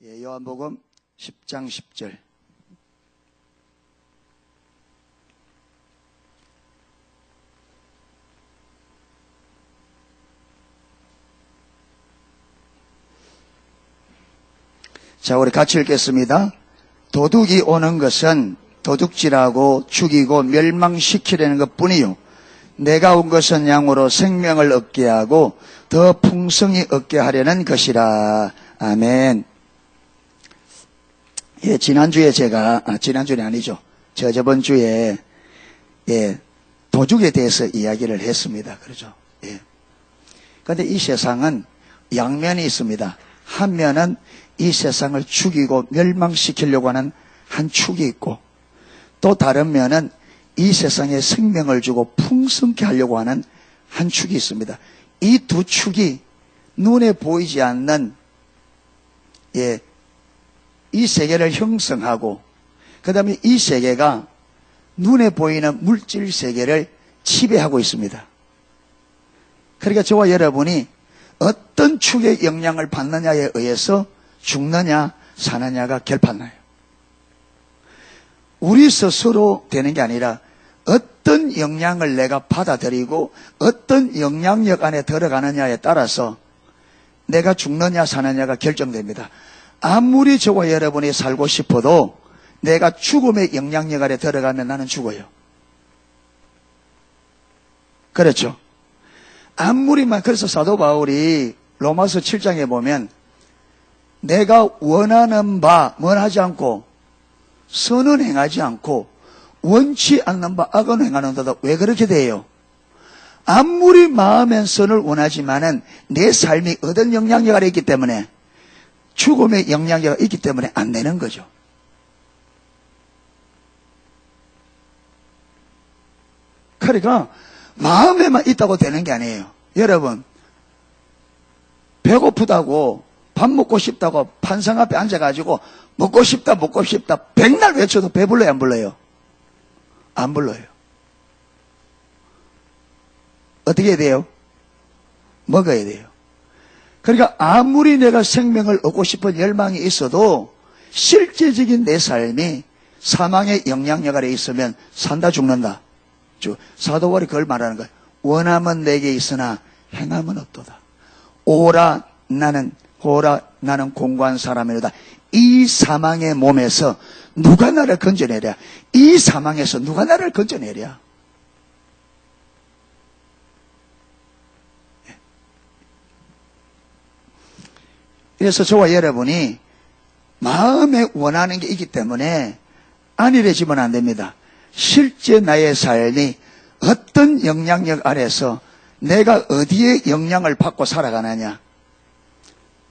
요한복음 10장 10절. 자, 우리 같이 읽겠습니다. 도둑이 오는 것은 도둑질하고 죽이고 멸망시키려는 것뿐이요, 내가 온 것은 양으로 생명을 얻게 하고 더 풍성히 얻게 하려는 것이라. 아멘. 예, 지난주에 지난주는 아니죠. 저번 주에, 도둑에 대해서 이야기를 했습니다. 그렇죠. 예. 근데 이 세상은 양면이 있습니다. 한 면은 이 세상을 죽이고 멸망시키려고 하는 한 축이 있고, 또 다른 면은 이 세상에 생명을 주고 풍성케 하려고 하는 한 축이 있습니다. 이 두 축이 눈에 보이지 않는, 이 세계를 형성하고, 그 다음에 이 세계가 눈에 보이는 물질 세계를 지배하고 있습니다. 그러니까 저와 여러분이 어떤 축의 영향을 받느냐에 의해서 죽느냐 사느냐가 결판나요. 우리 스스로 되는 게 아니라 어떤 영향을 내가 받아들이고 어떤 영향력 안에 들어가느냐에 따라서 내가 죽느냐 사느냐가 결정됩니다. 아무리 저와 여러분이 살고 싶어도 내가 죽음의 영향력 아래 들어가면 나는 죽어요. 그렇죠? 그래서 사도 바울이 로마서 7장에 보면 내가 원하는 바 원하지 않고 선은 행하지 않고 원치 않는 바 악은 행하는도다. 왜 그렇게 돼요? 아무리 마음엔 선을 원하지만은 내 삶이 어떤 영향력 아래 있기 때문에, 죽음의 영향력이 있기 때문에 안 되는 거죠. 그러니까 마음에만 있다고 되는 게 아니에요. 여러분, 배고프다고 밥 먹고 싶다고 판상 앞에 앉아가지고 먹고 싶다 백날 외쳐도 배불러요 안 불러요? 안 불러요. 어떻게 해야 돼요? 먹어야 돼요. 그러니까 아무리 내가 생명을 얻고 싶은 열망이 있어도 실제적인 내 삶이 사망의 영향력 아래 있으면 산다 죽는다. 사도 바울이 그걸 말하는 거예요. 원함은 내게 있으나 행함은 없도다. 오라 나는 공고한 사람이로다. 이 사망의 몸에서 누가 나를 건져내랴? 이 사망에서 누가 나를 건져내랴? 그래서 저와 여러분이 마음에 원하는 게 있기 때문에 안일해지면 안 됩니다. 실제 나의 삶이 어떤 영향력 아래서 내가 어디에 영향을 받고 살아가느냐,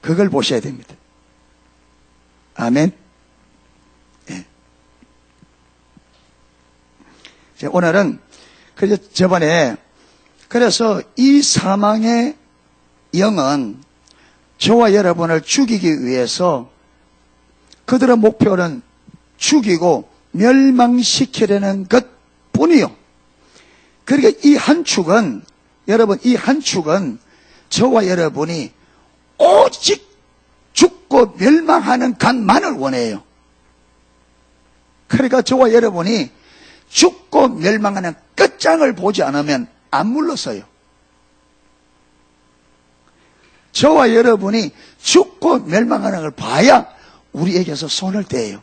그걸 보셔야 됩니다. 아멘. 예. 오늘은 그래서 이 사망의 영은 저와 여러분을 죽이기 위해서 그들의 목표는 죽이고 멸망시키려는 것뿐이요. 그러니까 이 한 축은 저와 여러분이 오직 죽고 멸망하는 것만을 원해요. 그러니까 저와 여러분이 죽고 멸망하는 끝장을 보지 않으면 안 물러서요. 저와 여러분이 죽고 멸망하는 걸 봐야 우리에게서 손을 떼요.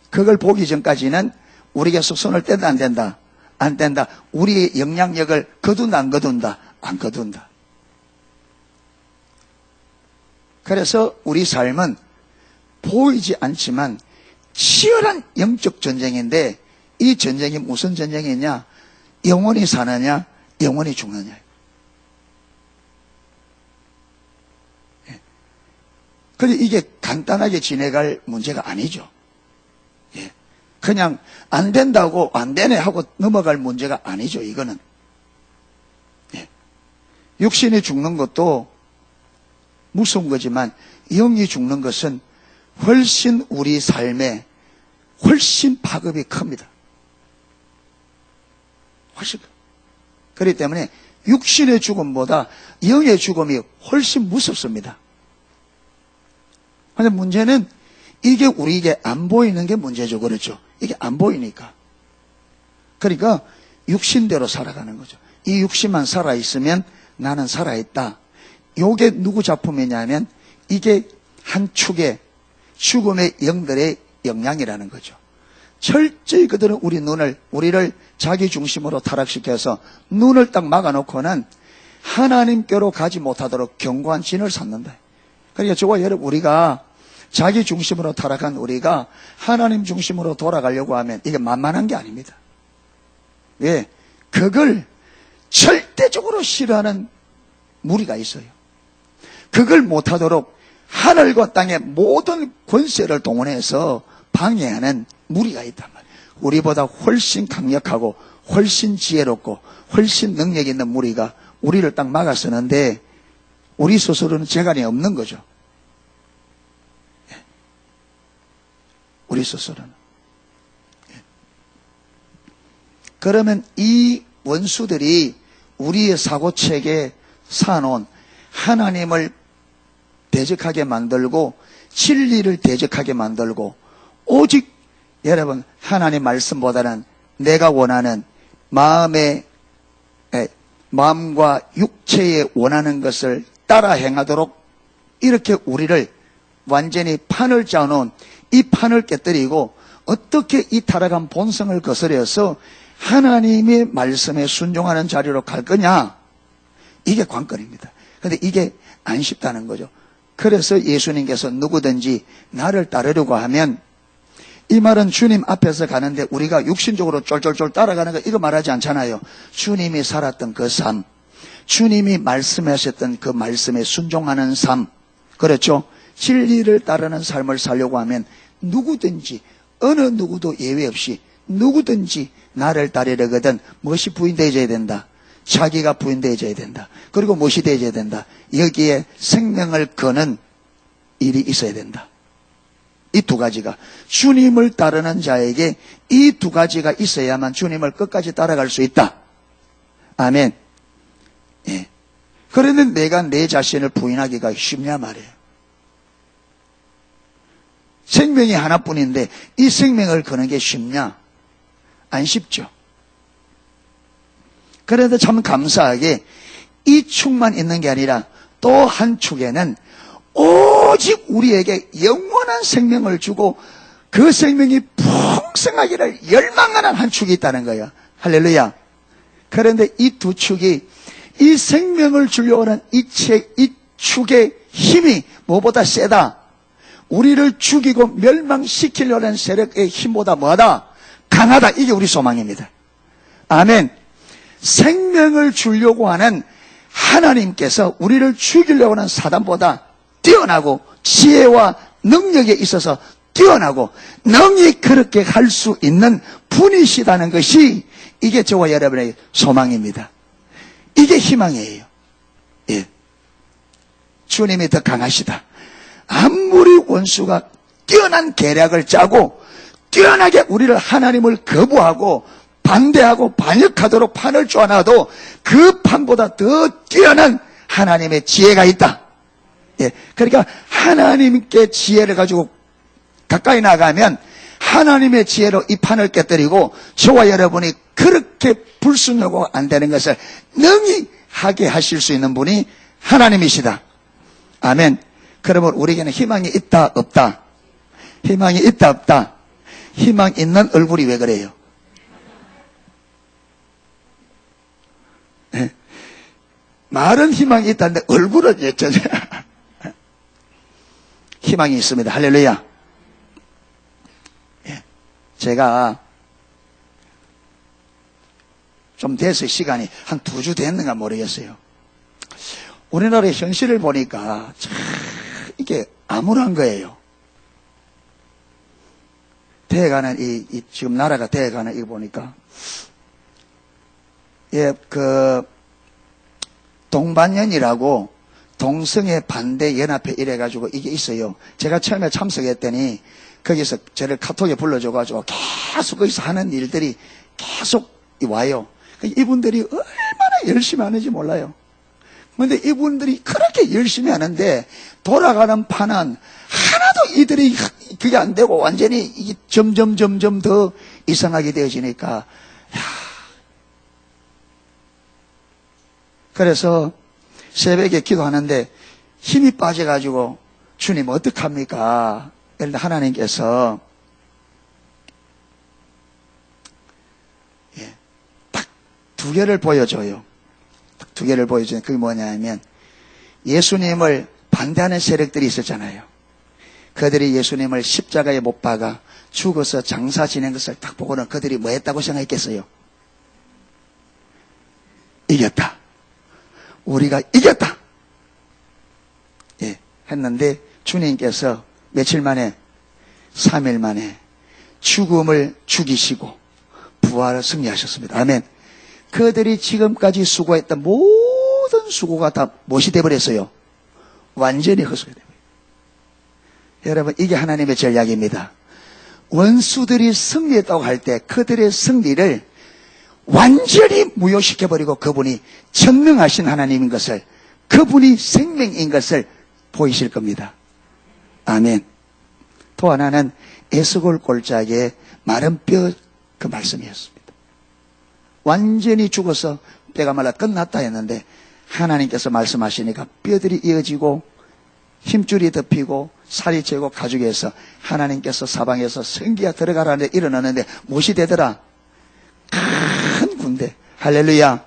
그걸 보기 전까지는 우리에게서 손을 떼도 안 된다. 안 된다. 우리의 영향력을 거둔다 안 거둔다? 안 거둔다. 그래서 우리 삶은 보이지 않지만 치열한 영적 전쟁인데, 이 전쟁이 무슨 전쟁이냐? 영원히 사느냐 영원히 죽느냐. 그런데 이게 간단하게 지내갈 문제가 아니죠. 그냥 안 된다고 안 되네 하고 넘어갈 문제가 아니죠. 이거는 육신이 죽는 것도 무서운 거지만 영이 죽는 것은 훨씬 우리 삶에 훨씬 파급이 큽니다. 훨씬. 그렇기 때문에 육신의 죽음보다 영의 죽음이 훨씬 무섭습니다. 그런데 문제는 이게 우리에게 안 보이는 게 문제죠. 그렇죠? 이게 안 보이니까. 그러니까 육신대로 살아가는 거죠. 이 육신만 살아있으면 나는 살아있다. 요게 누구 작품이냐면 이게 한 축의 죽음의 영들의 영향이라는 거죠. 철저히 그들은 우리를 자기 중심으로 타락시켜서 눈을 딱 막아놓고는 하나님께로 가지 못하도록 견고한 진을 쌓는다. 그러니까 저와 여러분, 우리가 자기 중심으로 타락한 우리가 하나님 중심으로 돌아가려고 하면 이게 만만한 게 아닙니다. 왜? 그걸 절대적으로 싫어하는 무리가 있어요. 그걸 못하도록 하늘과 땅의 모든 권세를 동원해서 방해하는 무리가 있단 말이에요. 우리보다 훨씬 강력하고 훨씬 지혜롭고 훨씬 능력 있는 무리가 우리를 딱 막아서는데 우리 스스로는 재간이 없는 거죠. 우리 스스로는. 그러면 이 원수들이 우리의 사고체계에 쌓아놓은 하나님을 대적하게 만들고 진리를 대적하게 만들고 오직 여러분 하나님 말씀보다는 내가 원하는 마음과 육체에 원하는 것을 따라 행하도록 이렇게 우리를 완전히 판을 짜놓은 이 판을 깨뜨리고 어떻게 이 타락한 본성을 거스려서 하나님의 말씀에 순종하는 자리로 갈 거냐, 이게 관건입니다. 그런데 이게 안 쉽다는 거죠. 그래서 예수님께서 누구든지 나를 따르려고 하면, 이 말은 주님 앞에서 가는데 우리가 육신적으로 쫄쫄쫄 따라가는 거 이거 말하지 않잖아요. 주님이 살았던 그 삶, 주님이 말씀하셨던 그 말씀에 순종하는 삶, 그렇죠? 진리를 따르는 삶을 살려고 하면 누구든지 어느 누구도 예외 없이 누구든지 나를 따르려거든 무엇이 부인되어져야 된다. 자기가 부인되어져야 된다. 그리고 무엇이 되어져야 된다. 여기에 생명을 거는 일이 있어야 된다. 이 두 가지가, 주님을 따르는 자에게 이 두 가지가 있어야만 주님을 끝까지 따라갈 수 있다. 아멘. 예. 그런데 내가 내 자신을 부인하기가 쉽냐 말이에요. 생명이 하나뿐인데 이 생명을 거는 게 쉽냐? 안 쉽죠. 그런데 참 감사하게 이 축만 있는 게 아니라 또 한 축에는 오직 우리에게 영원한 생명을 주고 그 생명이 풍성하기를 열망하는 한 축이 있다는 거예요. 할렐루야. 그런데 이 두 축이 이 생명을 주려고 하는 이 축의 힘이 뭐보다 세다. 우리를 죽이고 멸망시키려는 세력의 힘보다 뭐하다? 강하다. 이게 우리 소망입니다. 아멘. 생명을 주려고 하는 하나님께서 우리를 죽이려고 하는 사단보다 뛰어나고 지혜와 능력에 있어서 뛰어나고 능히 그렇게 할 수 있는 분이시다는 것이 이게 저와 여러분의 소망입니다. 이게 희망이에요. 예. 주님이 더 강하시다. 아무리 원수가 뛰어난 계략을 짜고 뛰어나게 우리를 하나님을 거부하고 반대하고 반역하도록 판을 쪼아놔도 그 판보다 더 뛰어난 하나님의 지혜가 있다. 예, 그러니까 하나님께 지혜를 가지고 가까이 나가면 하나님의 지혜로 이 판을 깨뜨리고 저와 여러분이 그렇게 불순하고 안 되는 것을 능히 하게 하실 수 있는 분이 하나님이시다. 아멘. 그러면 우리에게는 희망이 있다 없다? 희망이 있다 없다? 희망 있는 얼굴이 왜 그래요? 네. 말은 희망이 있다는데 얼굴은 예전에 희망이 있습니다. 할렐루야. 예. 제가 좀 돼서 시간이 한 2주 됐는가 모르겠어요. 우리나라의 현실을 보니까 참 이게 암울한 거예요. 대가는 지금 나라가 대가는 이거 보니까 예, 동반연이라고 동성애 반대 연합회 이래가지고 이게 있어요. 제가 처음에 참석했더니 거기서 저를 카톡에 불러줘가지고 계속 거기서 하는 일들이 계속 와요. 이분들이 얼마나 열심히 하는지 몰라요. 그런데 이분들이 그렇게 열심히 하는데 돌아가는 판은 하나도 이들이 그게 안 되고 완전히 이게 점점 더 이상하게 되어지니까, 그래서 새벽에 기도하는데 힘이 빠져가지고 주님 어떡합니까? 그런데 하나님께서 딱 두 개를 보여줘요. 딱 두 개를 보여줘요. 그게 뭐냐면 예수님을 반대하는 세력들이 있었잖아요. 그들이 예수님을 십자가에 못 박아 죽어서 장사 지낸 것을 딱 보고는 그들이 뭐 했다고 생각했겠어요? 이겼다. 우리가 이겼다. 예, 했는데 주님께서 며칠 만에, 3일 만에 죽음을 죽이시고 부활을 승리하셨습니다. 아멘. 그들이 지금까지 수고했던 모든 수고가 다 무엇이 되어버렸어요? 완전히 헛수가 되어버려요. 여러분, 이게 하나님의 전략입니다. 원수들이 승리했다고 할 때 그들의 승리를 완전히 무효시켜버리고 그분이 전능하신 하나님인 것을, 그분이 생명인 것을 보이실 겁니다. 아멘. 또 하나는 에스골 골짜기의 마른 뼈 그 말씀이었습니다. 완전히 죽어서 뼈가 말라 끝났다 했는데 하나님께서 말씀하시니까 뼈들이 이어지고 힘줄이 덮이고 살이 째고 가죽에서 하나님께서 사방에서 생기가 들어가라는데 일어나는데 무엇이 되더라? 큰 군대. 할렐루야.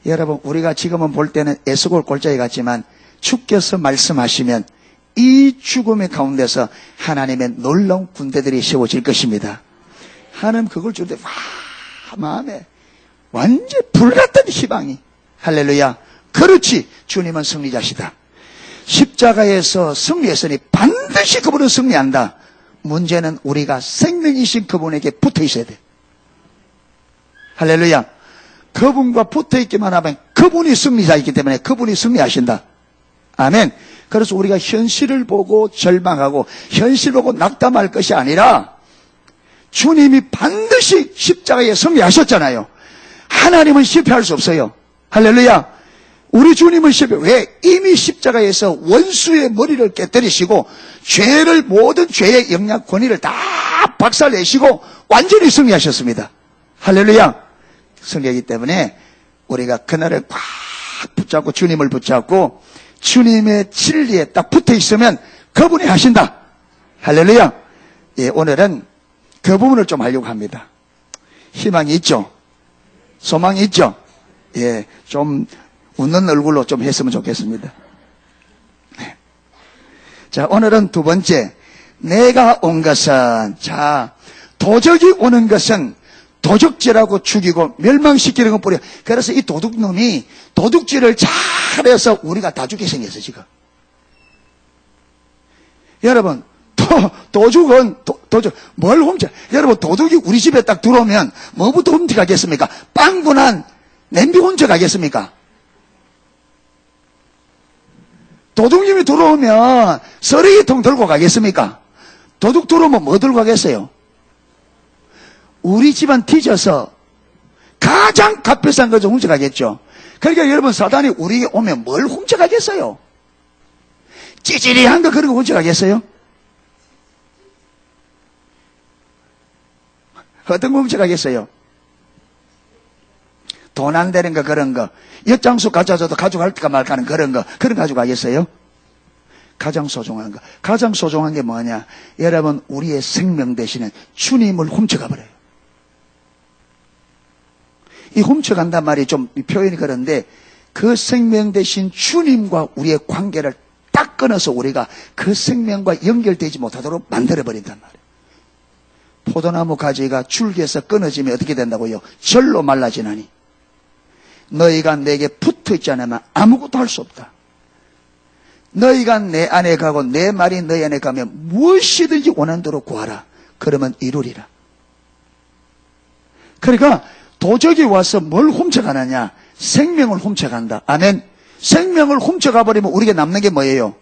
여러분, 우리가 지금은 볼 때는 에스골 골짜기 같지만 주께서 말씀하시면 이 죽음의 가운데서 하나님의 놀라운 군대들이 세워질 것입니다. 하나님 그걸 줄 때 마음에 완전 불같은 희망이. 할렐루야. 그렇지. 주님은 승리자시다. 십자가에서 승리했으니 반드시 그분은 승리한다. 문제는 우리가 생명이신 그분에게 붙어 있어야 돼. 할렐루야. 그분과 붙어 있기만 하면 그분이 승리자이기 때문에 그분이 승리하신다. 아멘. 그래서 우리가 현실을 보고 절망하고 현실 보고 낙담할 것이 아니라 주님이 반드시 십자가에 승리하셨잖아요. 하나님은 실패할 수 없어요. 할렐루야. 우리 주님은 왜? 이미 십자가에서 원수의 머리를 깨뜨리시고 죄를, 모든 죄의 영향 권위를 다 박살내시고 완전히 승리하셨습니다. 할렐루야. 승리하기 때문에 우리가 그날을 꽉 붙잡고 주님을 붙잡고 주님의 진리에 딱 붙어 있으면 그분이 하신다. 할렐루야. 예, 오늘은 그 부분을 좀 하려고 합니다. 희망이 있죠? 소망이 있죠? 예, 좀 웃는 얼굴로 좀 했으면 좋겠습니다. 네. 자, 오늘은 두 번째, 내가 온 것은, 자, 도적이 오는 것은 도적질하고 죽이고 멸망시키는 것뿐이야. 그래서 이 도둑놈이 도둑질을 잘해서 우리가 다 죽게 생겼어, 지금. 여러분, 도둑은, 도둑, 뭘 훔쳐? 여러분, 도둑이 우리 집에 딱 들어오면 뭐부터 훔쳐가겠습니까? 빵분한 냄비 훔쳐가겠습니까? 도둑님이 들어오면 쓰레기통 들고 가겠습니까? 도둑 들어오면 뭐 들고 가겠어요? 우리 집안 뒤져서 가장 값비싼 거 좀 훔쳐가겠죠. 그러니까 여러분, 사단이 우리에게 오면 뭘 훔쳐가겠어요? 찌질이한 거 그런 거 훔쳐가겠어요? 어떤 거 훔쳐가겠어요? 돈 안 되는 거, 그런 거. 엿장수 가져줘도 가져갈까 말까 하는 그런 거 가져가겠어요? 가장 소중한 거. 가장 소중한 게 뭐냐? 여러분, 우리의 생명 대신에 주님을 훔쳐가 버려요. 이 훔쳐간단 말이 좀 표현이 그런데 그 생명 대신 주님과 우리의 관계를 딱 끊어서 우리가 그 생명과 연결되지 못하도록 만들어버린단 말이에요. 포도나무 가지가 줄기에서 끊어지면 어떻게 된다고요? 절로 말라지나니 너희가 내게 붙어있지 않으면 아무것도 할 수 없다. 너희가 내 안에 가고 내 말이 너희 안에 가면 무엇이든지 원하는 대로 구하라. 그러면 이루리라. 그러니까 도적이 와서 뭘 훔쳐가느냐? 생명을 훔쳐간다. 아멘. 생명을 훔쳐가 버리면 우리에게 남는 게 뭐예요?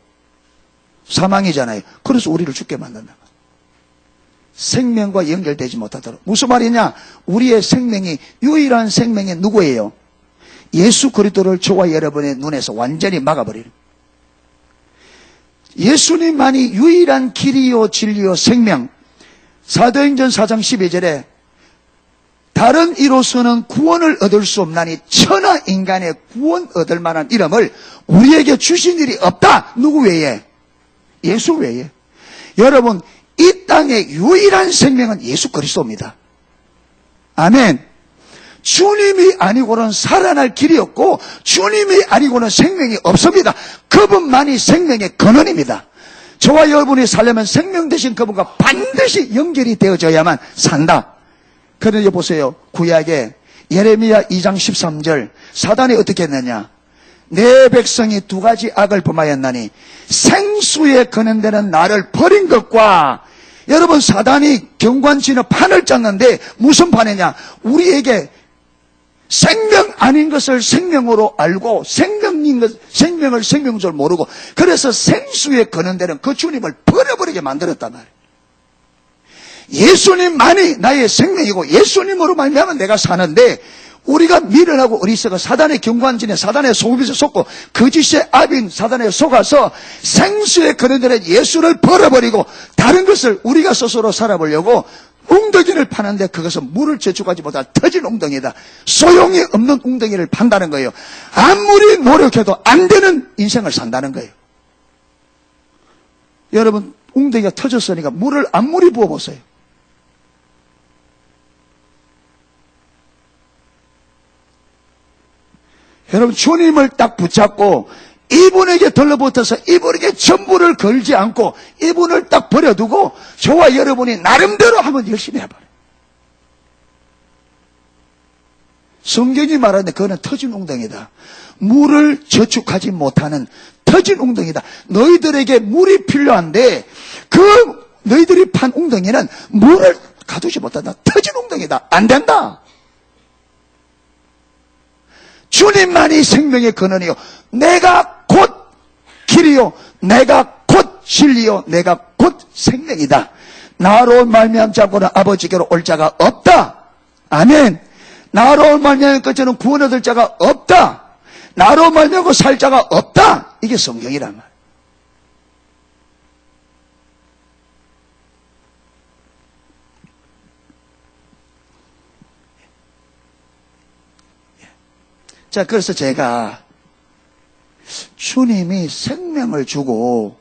사망이잖아요. 그래서 우리를 죽게 만든다. 생명과 연결되지 못하도록. 무슨 말이냐? 우리의 생명이, 유일한 생명이 누구예요? 예수 그리스도를 저와 여러분의 눈에서 완전히 막아버리는. 예수님만이 유일한 길이요 진리요 생명. 사도행전 4장 12절에 다른 이로서는 구원을 얻을 수 없나니 천하 인간의 구원 얻을 만한 이름을 우리에게 주신 일이 없다. 누구 외에? 예수 외에. 여러분, 이 땅의 유일한 생명은 예수 그리스도입니다. 아멘. 주님이 아니고는 살아날 길이 없고 주님이 아니고는 생명이 없습니다. 그분만이 생명의 근원입니다. 저와 여러분이 살려면 생명 되신 그분과 반드시 연결이 되어져야만 산다. 그런데 보세요. 구약에 예레미야 2장 13절 사단이 어떻게 했느냐. 내 백성이 두 가지 악을 범하였나니 생수에 거는데는 나를 버린 것과 여러분 사단이 경관진의 판을 짰는데 무슨 판이냐. 우리에게 생명 아닌 것을 생명으로 알고 생명을 생명인 줄 모르고 그래서 생수에 거는 데는 그 주님을 버려버리게 만들었단 말이에요. 예수님만이 나의 생명이고 예수님으로 말미암아 내가 사는데 우리가 미련하고 어리석어 사단의 경관진에 사단의 속임에 속고 거짓의 압인 사단에 속아서 생수에 거는 데는 예수를 버려버리고 다른 것을 우리가 스스로 살아보려고 웅덩이를 파는데 그것은 물을 저축하지 못할 터진 웅덩이다. 소용이 없는 웅덩이를 판다는 거예요. 아무리 노력해도 안 되는 인생을 산다는 거예요. 여러분 웅덩이가 터졌으니까 물을 아무리 부어보세요. 여러분 주님을 딱 붙잡고 이분에게 들러붙어서 이분에게 전부를 걸지 않고 이분을 딱 버려두고 저와 여러분이 나름대로 한번 열심히 해봐요. 성경이 말하는데 그거는 터진 웅덩이다. 물을 저축하지 못하는 터진 웅덩이다. 너희들에게 물이 필요한데 그 너희들이 판 웅덩이는 물을 가두지 못한다. 터진 웅덩이다. 안 된다. 주님만이 생명의 근원이요 내가 곧 길이요 내가 곧 진리요 내가 곧 생명이다. 나로 말미암지 않고는 아버지께로 올 자가 없다. 아멘. 나로 말미암아 끝에는 구원 얻을 자가 없다. 나로 말미암고 살 자가 없다. 이게 성경이란 말이에요. 자, 그래서 제가 주님이 생명을 주고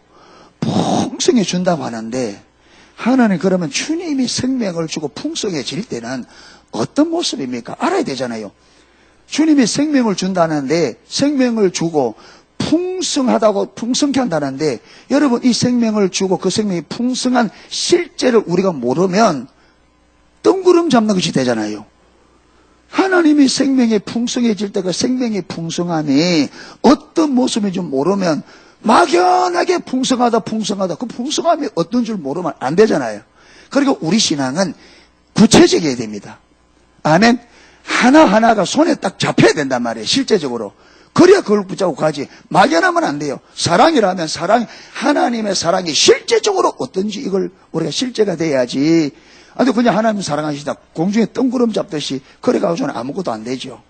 풍성해 준다고 하는데 하나님 그러면 주님이 생명을 주고 풍성해질 때는 어떤 모습입니까? 알아야 되잖아요. 주님이 생명을 준다는데 생명을 주고 풍성하다고 풍성케 한다는데 여러분 이 생명을 주고 그 생명이 풍성한 실제를 우리가 모르면 뜬구름 잡는 것이 되잖아요. 하나님이 생명이 풍성해질 때 그 생명의 풍성함이 어떤 모습인지 모르면 막연하게 풍성하다 그 풍성함이 어떤 줄 모르면 안 되잖아요. 그리고 우리 신앙은 구체적이어야 됩니다. 아멘. 하나하나가 손에 딱 잡혀야 된단 말이에요. 실제적으로. 그래야 그걸 붙잡고 가지. 막연하면 안 돼요. 사랑이라면 하나님의 사랑이 실제적으로 어떤지 이걸 우리가 실제가 돼야지. 아니 그냥 하나님 사랑하시다 공중에 뜬구름 잡듯이 그래 가지고는 아무것도 안 되죠.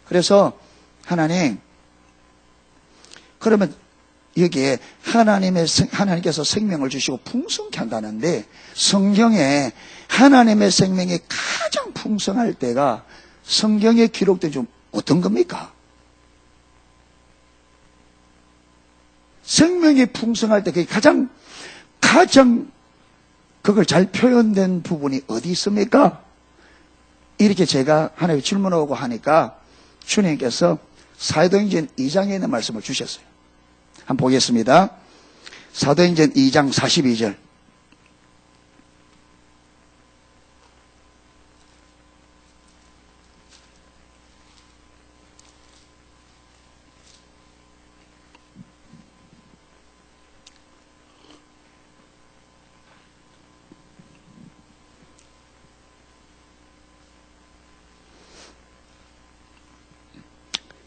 그래서 하나님 그러면 여기에 하나님께서 생명을 주시고 풍성케 한다는데 성경에 하나님의 생명이 가장 풍성할 때가 성경에 기록된 좀 어떤 겁니까? 생명이 풍성할 때 그게 가장 그걸 잘 표현된 부분이 어디 있습니까? 이렇게 제가 하나님 질문하고 하니까 주님께서 사도행전 2장에 있는 말씀을 주셨어요. 한번 보겠습니다. 사도행전 2장 42절.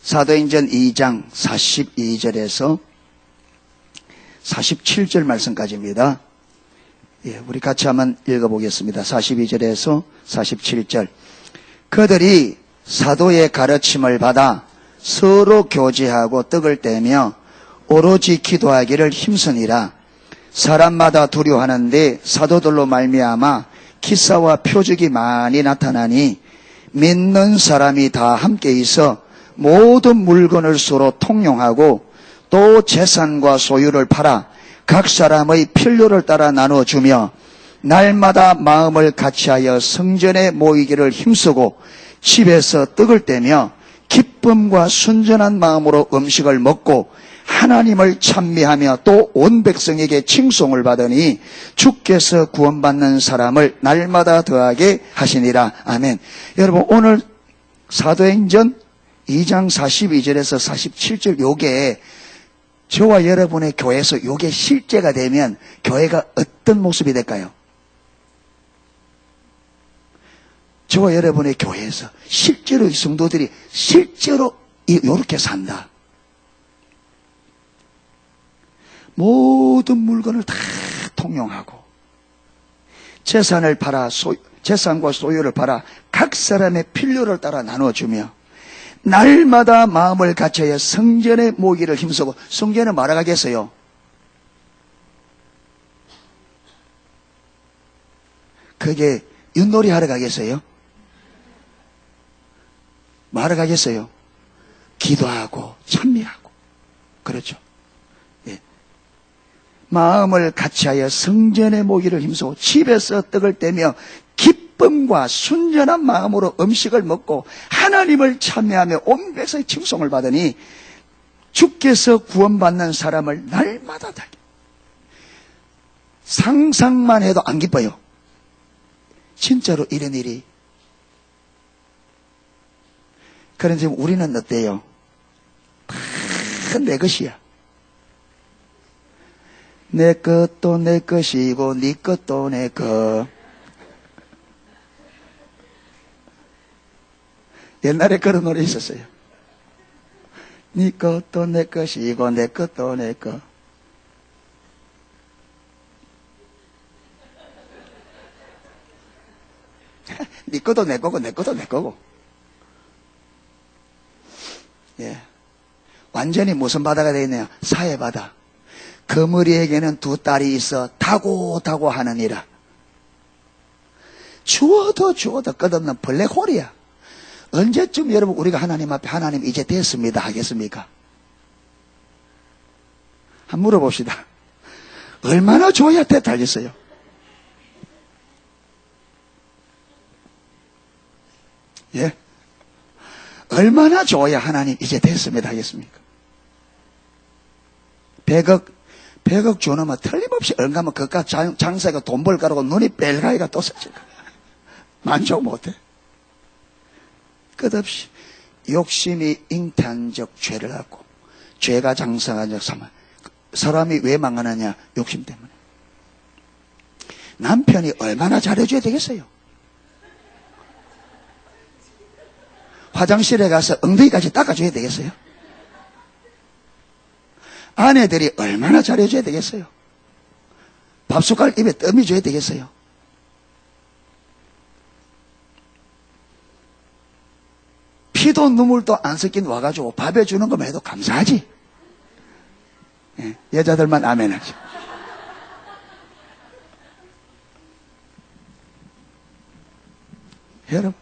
사도행전 2장 42절에서 47절 말씀까지입니다. 예, 우리 같이 한번 읽어보겠습니다. 42절에서 47절. 그들이 사도의 가르침을 받아 서로 교제하고 떡을 떼며 오로지 기도하기를 힘쓰니라. 사람마다 두려워하는데 사도들로 말미암아 기사와 표적이 많이 나타나니 믿는 사람이 다 함께 있어 모든 물건을 서로 통용하고 또 재산과 소유를 팔아 각 사람의 필요를 따라 나눠주며 날마다 마음을 같이하여 성전에 모이기를 힘쓰고 집에서 떡을 떼며 기쁨과 순전한 마음으로 음식을 먹고 하나님을 찬미하며 또 온 백성에게 칭송을 받으니 주께서 구원받는 사람을 날마다 더하게 하시니라. 아멘. 여러분, 오늘 사도행전 2장 42절에서 47절 요게 저와 여러분의 교회에서 요게 실제가 되면 교회가 어떤 모습이 될까요? 저와 여러분의 교회에서 실제로 이 성도들이 실제로 이렇게 산다. 모든 물건을 다 통용하고 재산을 팔아 재산과 소유를 팔아 각 사람의 필요를 따라 나눠주며 날마다 마음을 같이하여 성전에 모이기를 힘쓰고. 성전에 말아 가겠어요? 그게 윷놀이 하러 가겠어요? 말아 가겠어요? 기도하고 찬미하고. 그렇죠. 마음을 같이하여 성전에 모기를 힘쓰고 집에서 떡을 떼며 기쁨과 순전한 마음으로 음식을 먹고 하나님을 찬미하며 온 백성의 칭송을 받으니 주께서 구원받는 사람을 날마다 다. 상상만 해도 안 기뻐요. 진짜로 이런 일이. 그런 지금 우리는 어때요? 다 내 것이야. 내 것도 내 것이고 네 것도 내 것. 옛날에 그런 노래 있었어요. 네 것도 내 것이고 내 것도 내 것. 네 것도 내 거고 내 것도 내 거고. 예. 완전히 무슨 바다가 되어 있냐? 사해바다. 거머리에게는 두 딸이 있어 다고 하느니라. 주워도 끝없는 블랙홀이야. 언제쯤 여러분 우리가 하나님 앞에 하나님 이제 됐습니다 하겠습니까? 한번 물어봅시다. 얼마나 줘야 달렸어요? 예? 얼마나 줘야 하나님 이제 됐습니다 하겠습니까? 100억 주는면 틀림없이 얼가면 그깟 장사가 돈 벌가라고 눈이 뺄가이가 또 써질 거야. 만족 못해. 끝없이 욕심이 잉태한적 죄를 하고 죄가 장성한적 삼아. 사람이 왜 망하느냐? 욕심 때문에. 남편이 얼마나 잘해줘야 되겠어요? 화장실에 가서 엉덩이까지 닦아줘야 되겠어요? 아내들이 얼마나 잘해줘야 되겠어요? 밥숟갈 입에 떠미줘야 되겠어요? 피도 눈물도 안 섞인 와가지고 밥 해주는 것만 해도 감사하지. 예, 여자들만 아멘 하죠. 여러분,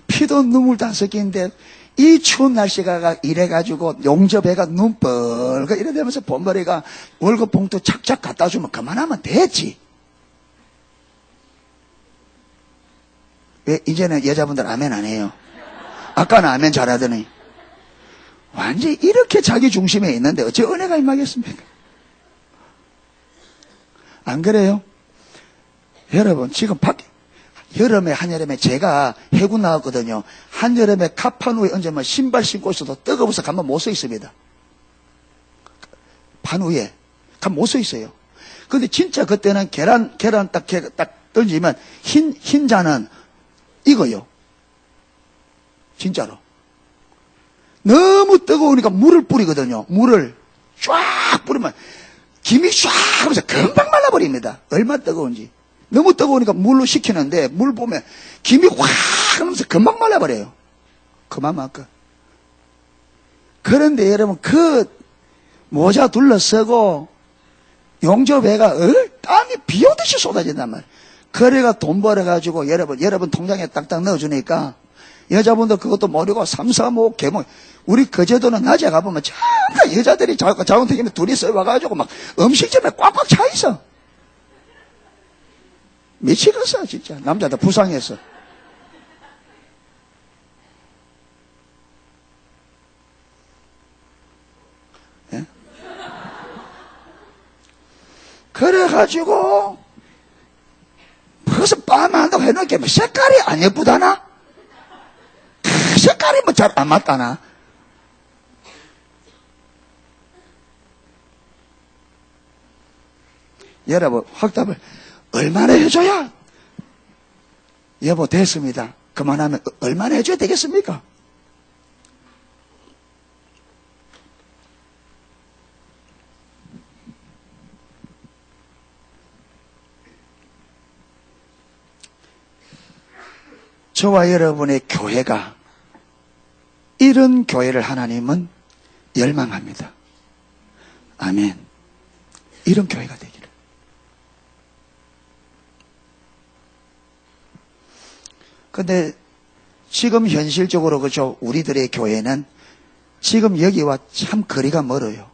피도 눈물도 안 섞이는데 이 추운 날씨가 이래가지고 용접해가 눈 뻘거 이래되면서 본머리가 월급 봉투 착착 갖다 주면 그만하면 됐지. 왜 이제는 여자분들 아멘 안 해요? 아까는 아멘 잘하더니. 완전히 이렇게 자기 중심에 있는데 어째 은혜가 임하겠습니까? 안 그래요? 여러분 지금 여름에 한여름에 제가 해군 나왔거든요. 한여름에 갑판 위에 얹으면 신발 신고 있어도 뜨거워서 가만 못 서 있습니다. 판 위에 가만 못 서 있어요. 근데 진짜 그때는 계란 딱 던지면 흰자는 익어요. 진짜로. 너무 뜨거우니까 물을 뿌리거든요. 물을 쫙 뿌리면 김이 쫙 하면서 금방 말라버립니다. 얼마나 뜨거운지. 너무 뜨거우니까 물로 식히는데 물 보면 김이 확 하면서 금방 말라버려요. 그만큼. 그런데 여러분 그 모자 둘러쓰고 용접해가 땀이 비 오듯이 쏟아진단 말이에요. 그래가 돈 벌어가지고 여러분 통장에 딱딱 넣어주니까 여자분도 그것도 모르고 3, 4, 5 개목. 우리 거제도는 낮에 가보면 전부 여자들이 자원택임에 둘이서 와가지고 막 음식점에 꽉꽉 차 있어. 미치겠어 진짜. 남자들 부상해서. 예? 그래가지고 벌써 빠마 한다고 해놓게 뭐 색깔이 안 예쁘다나? 색깔이 뭐 잘 안 맞다나? 여러분 확답을 얼마나 해줘야? 여보 됐습니다. 그만하면 얼마나 해줘야 되겠습니까? 저와 여러분의 교회가 이런 교회를 하나님은 열망합니다. 아멘. 이런 교회가 되기를. 근데 지금 현실적으로 그죠? 우리들의 교회는 지금 여기와 참 거리가 멀어요.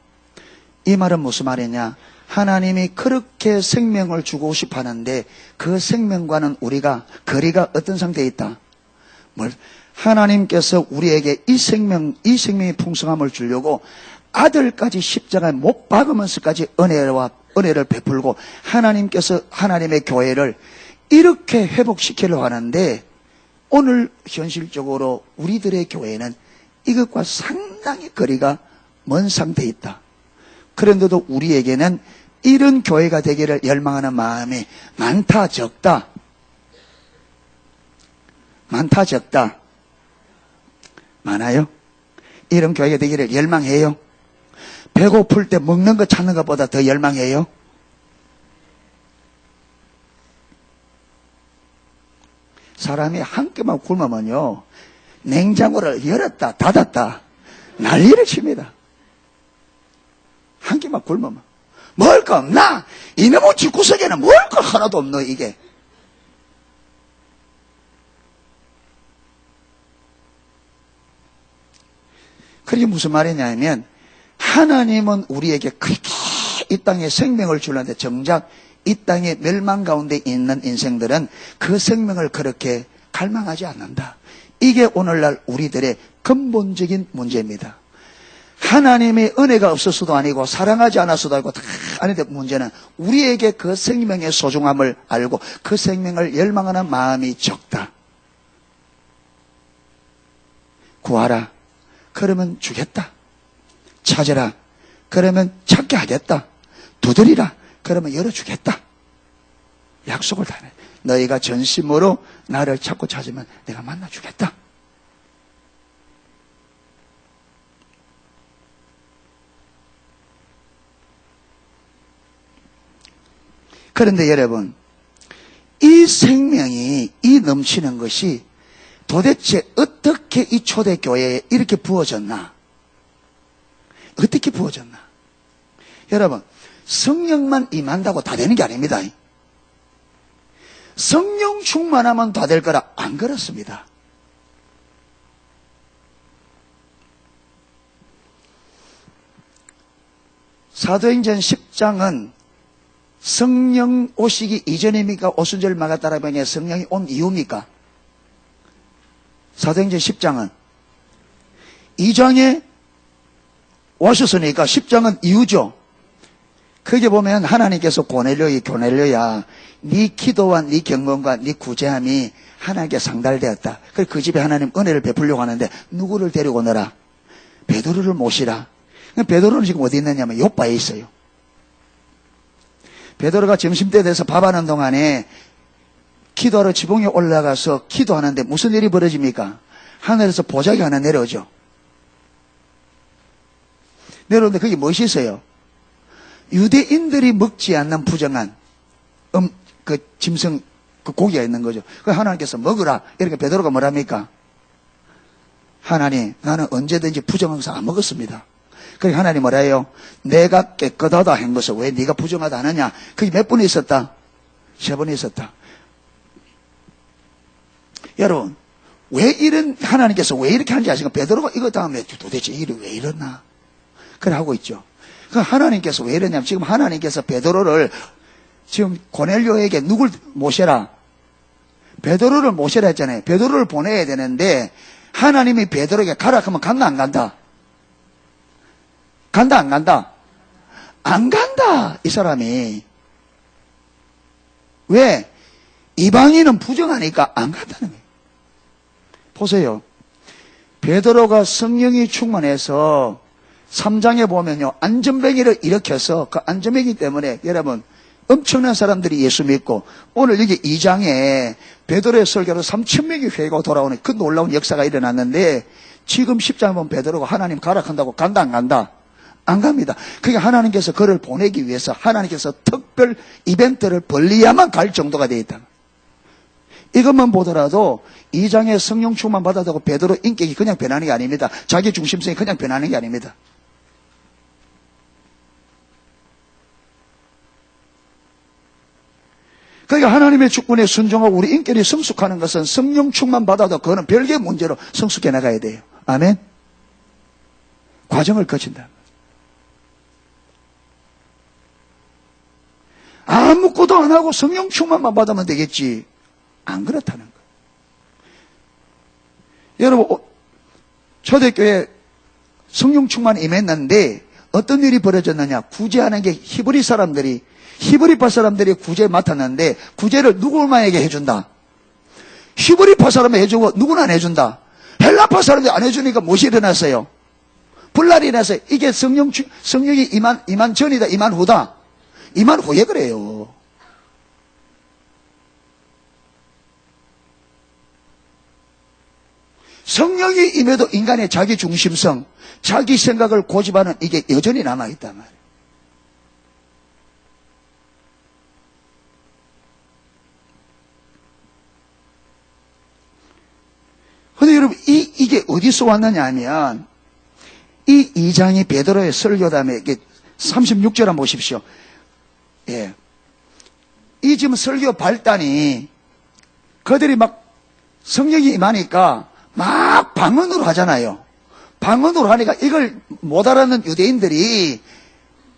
이 말은 무슨 말이냐? 하나님이 그렇게 생명을 주고 싶어 하는데 그 생명과는 우리가 거리가 어떤 상태에 있다? 하나님께서 우리에게 이 생명의 풍성함을 주려고 아들까지 십자가에 못 박으면서까지 은혜를 베풀고 하나님께서 하나님의 교회를 이렇게 회복시키려고 하는데 오늘 현실적으로 우리들의 교회는 이것과 상당히 거리가 먼 상태에 있다. 그런데도 우리에게는 이런 교회가 되기를 열망하는 마음이 많다 적다? 많다 적다? 많아요? 이런 교회가 되기를 열망해요? 배고플 때 먹는 거 찾는 것보다 더 열망해요? 사람이 한 끼만 굶으면요 냉장고를 열었다 닫았다 난리를 칩니다. 한 끼만 굶으면 먹을 거 없나? 이놈의 집구석에는 먹을 거 하나도 없노 이게. 그게 무슨 말이냐면 하나님은 우리에게 그렇게 이 땅에 생명을 주려는데 정작 이 땅에 멸망 가운데 있는 인생들은 그 생명을 그렇게 갈망하지 않는다. 이게 오늘날 우리들의 근본적인 문제입니다. 하나님의 은혜가 없어서도 아니고 사랑하지 않았어도 아니고 다 아닌데 문제는 우리에게 그 생명의 소중함을 알고 그 생명을 열망하는 마음이 적다. 구하라. 그러면 주겠다. 찾으라. 그러면 찾게 하겠다. 두드리라. 그러면 열어주겠다. 약속을 다 해. 너희가 전심으로 나를 찾고 찾으면 내가 만나주겠다. 그런데 여러분, 이 생명이, 이 넘치는 것이 도대체 어떻게 이 초대교회에 이렇게 부어졌나? 어떻게 부어졌나? 여러분, 성령만 임한다고 다 되는 게 아닙니다. 성령 충만하면 다 될 거라 안 그렇습니다. 사도행전 10장은 성령 오시기 이전입니까? 오순절 마가다라방에 성령이 온 이후입니까? 사도행전 10장은 2장에 오셨으니까 10장은 이후죠. 거기 보면 하나님께서 고넬료야 네 기도와 네 경건과 네 구제함이 하나님께 상달되었다. 그래서 그 집에 하나님 은혜를 베풀려고 하는데 누구를 데리고 오너라? 베드로를 모시라. 베드로는 지금 어디 있느냐면 요바에 있어요. 베드로가 점심때 돼서 밥하는 동안에 기도하러 지붕에 올라가서 기도하는데 무슨 일이 벌어집니까? 하늘에서 보자기 하나 내려오죠. 내려오는데 거기 무엇이 있어요? 유대인들이 먹지 않는 부정한 그 짐승 그 고기가 있는 거죠. 그 하나님께서 먹으라. 이렇게 베드로가 뭐랍니까? 하나님, 나는 언제든지 부정한 것을 안 먹었습니다. 그러니까 하나님 뭐라 해요? 내가 깨끗하다 한 것을 왜 네가 부정하다 하느냐? 그게 몇 번 있었다? 3번 있었다. 여러분, 왜 하나님께서 왜 이렇게 하는지 아시까? 베드로가 이거 다음에 도대체 일이 왜 이러나? 그래 하고 있죠. 그 하나님께서 왜 이러냐면 지금 하나님께서 베드로를 지금 고넬료에게 누굴 모셔라? 베드로를 모셔라 했잖아요. 베드로를 보내야 되는데 하나님이 베드로에게 가라 하면 간다 안 간다? 간다 안 간다? 안 간다 이 사람이. 왜? 이방인은 부정하니까 안 간다는 거예요. 보세요. 베드로가 성령이 충만해서 3장에 보면요. 안전뱅이를 일으켜서 그 안전뱅이 때문에 여러분 엄청난 사람들이 예수 믿고 오늘 여기 2장에 베드로의 설교로 3,000명이 회개하고 돌아오는 그 놀라운 역사가 일어났는데 지금 10장에 보면 베드로가 하나님 가라 한다고 간다 안 간다? 안 갑니다. 그게 하나님께서 그를 보내기 위해서 하나님께서 특별 이벤트를 벌려야만 갈 정도가 되어 있다. 이것만 보더라도 2장에 성령 충만 받았다고 베드로 인격이 그냥 변하는 게 아닙니다. 자기 중심성이 그냥 변하는 게 아닙니다. 그러니까 하나님의 주권에 순종하고 우리 인격이 성숙하는 것은 성령 충만 받아도 그거는 별개의 문제로 성숙해 나가야 돼요. 아멘? 과정을 거친다. 아무것도 안 하고 성령 충만만 받으면 되겠지. 안 그렇다는 거예요. 여러분, 초대교회 성령 충만 임했는데 어떤 일이 벌어졌느냐? 구제하는 게 히브리파 사람들이 구제 맡았는데 구제를 누구만에게 해준다? 히브리파 사람에 해주고 누구는 안 해준다? 헬라파 사람들이 안 해주니까 무엇이 일어났어요? 분란이 일어났어요. 이게 성령이 임한 전이다, 임한 후다. 임한 후에 그래요. 성령이 임해도 인간의 자기 중심성, 자기 생각을 고집하는 이게 여전히 남아있단 말이에요. 근데 여러분, 이게 어디서 왔느냐 하면, 이 2장이 베드로의 설교담에, 36절 한번 보십시오. 예. 이 지금 설교 발단이, 그들이 막 성령이 임하니까, 막 방언으로 하잖아요. 방언으로 하니까 이걸 못 알아듣는 유대인들이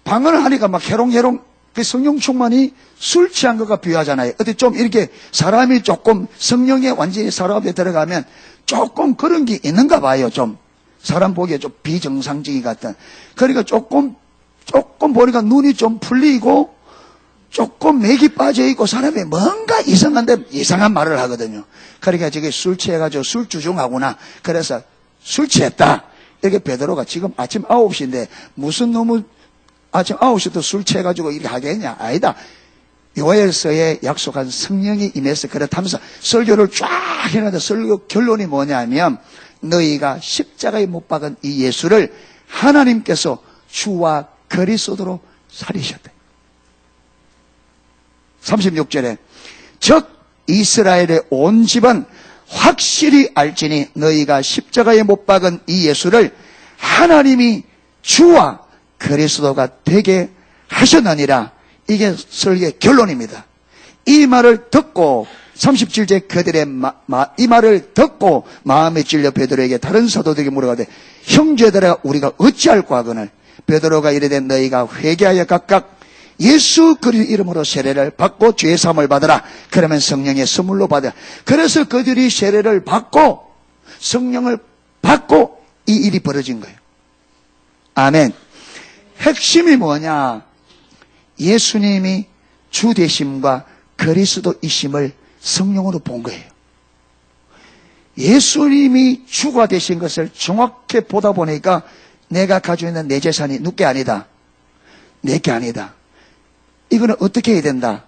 방언을 하니까 막 해롱해롱 그 성령 충만이 술 취한 것과 비유하잖아요. 어때 좀 이렇게 사람이 조금 성령에 완전히 사람에 들어가면 조금 그런 게 있는가 봐요. 좀 사람 보기에 좀 비정상적인 같은. 그러니까 조금 보니까 눈이 좀 풀리고 조금 맥이 빠져있고 사람이 뭔가 이상한 말을 하거든요. 그러니까 저게 술 취해가지고 술주중하구나. 그래서 술 취했다. 이렇게 베드로가 지금 아침 9시인데 무슨 놈의 아침 9시도 술 취해가지고 이렇게 하겠냐. 아니다. 요엘서에 약속한 성령이 임해서 그렇다면서 설교를 쫙 해놨는데 설교 결론이 뭐냐면 너희가 십자가에 못 박은 이 예수를 하나님께서 주와 그리스도로 살리셨다. 36절에 즉 이스라엘의 온 집은 확실히 알지니 너희가 십자가에 못 박은 이 예수를 하나님이 주와 그리스도가 되게 하셨느니라. 이게 설교의 결론입니다. 이 말을 듣고 37절 그들의 이 말을 듣고 마음에 찔려 베드로에게 다른 사도들에게 물어가되 형제들아 우리가 어찌할꼬 하거늘 베드로가 이르되 너희가 회개하여 각각 예수 그리스도 이름으로 세례를 받고 죄 사함을 받으라. 그러면 성령의 선물로 받으라. 그래서 그들이 세례를 받고 성령을 받고 이 일이 벌어진 거예요. 아멘. 핵심이 뭐냐? 예수님이 주 되심과 그리스도이심을 성령으로 본 거예요. 예수님이 주가 되신 것을 정확히 보다 보니까 내가 가지고 있는 내 재산이 누게 아니다. 내게 아니다. 이거는 어떻게 해야 된다?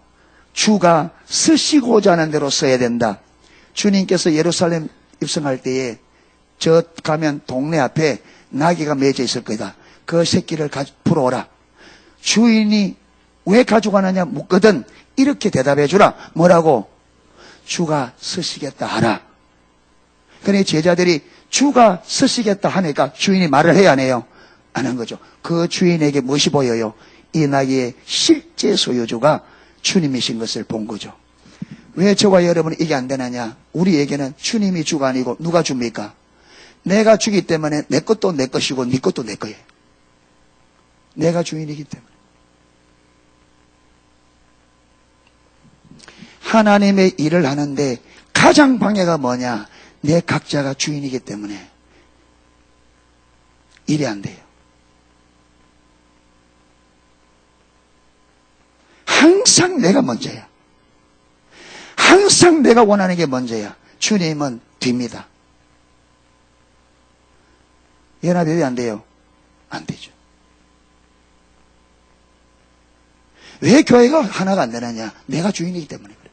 주가 쓰시고자 하는 대로 써야 된다. 주님께서 예루살렘 입성할 때에 저 가면 동네 앞에 나귀가 매져 있을 거다. 그 새끼를 풀어오라. 주인이 왜 가져가느냐 묻거든 이렇게 대답해 주라. 뭐라고? 주가 쓰시겠다 하라. 그러니 제자들이 주가 쓰시겠다 하니까 주인이 말을 해야 하네요. 안 한 거죠. 그 주인에게 무엇이 보여요? 이 나귀의 실제 소유주가 주님이신 것을 본 거죠. 왜 저와 여러분이 이게 안 되느냐? 우리에게는 주님이 주가 아니고 누가 줍니까? 내가 주기 때문에 내 것도 내 것이고 네 것도 내 거예요. 내가 주인이기 때문에. 하나님의 일을 하는데 가장 방해가 뭐냐? 내 각자가 주인이기 때문에 일이 안 돼요. 항상 내가 먼저야. 항상 내가 원하는 게 먼저야. 주님은 뒤입니다. 연합이 왜 안 돼요? 안 되죠. 왜 교회가 하나가 안 되느냐? 내가 주인이기 때문에 그래요.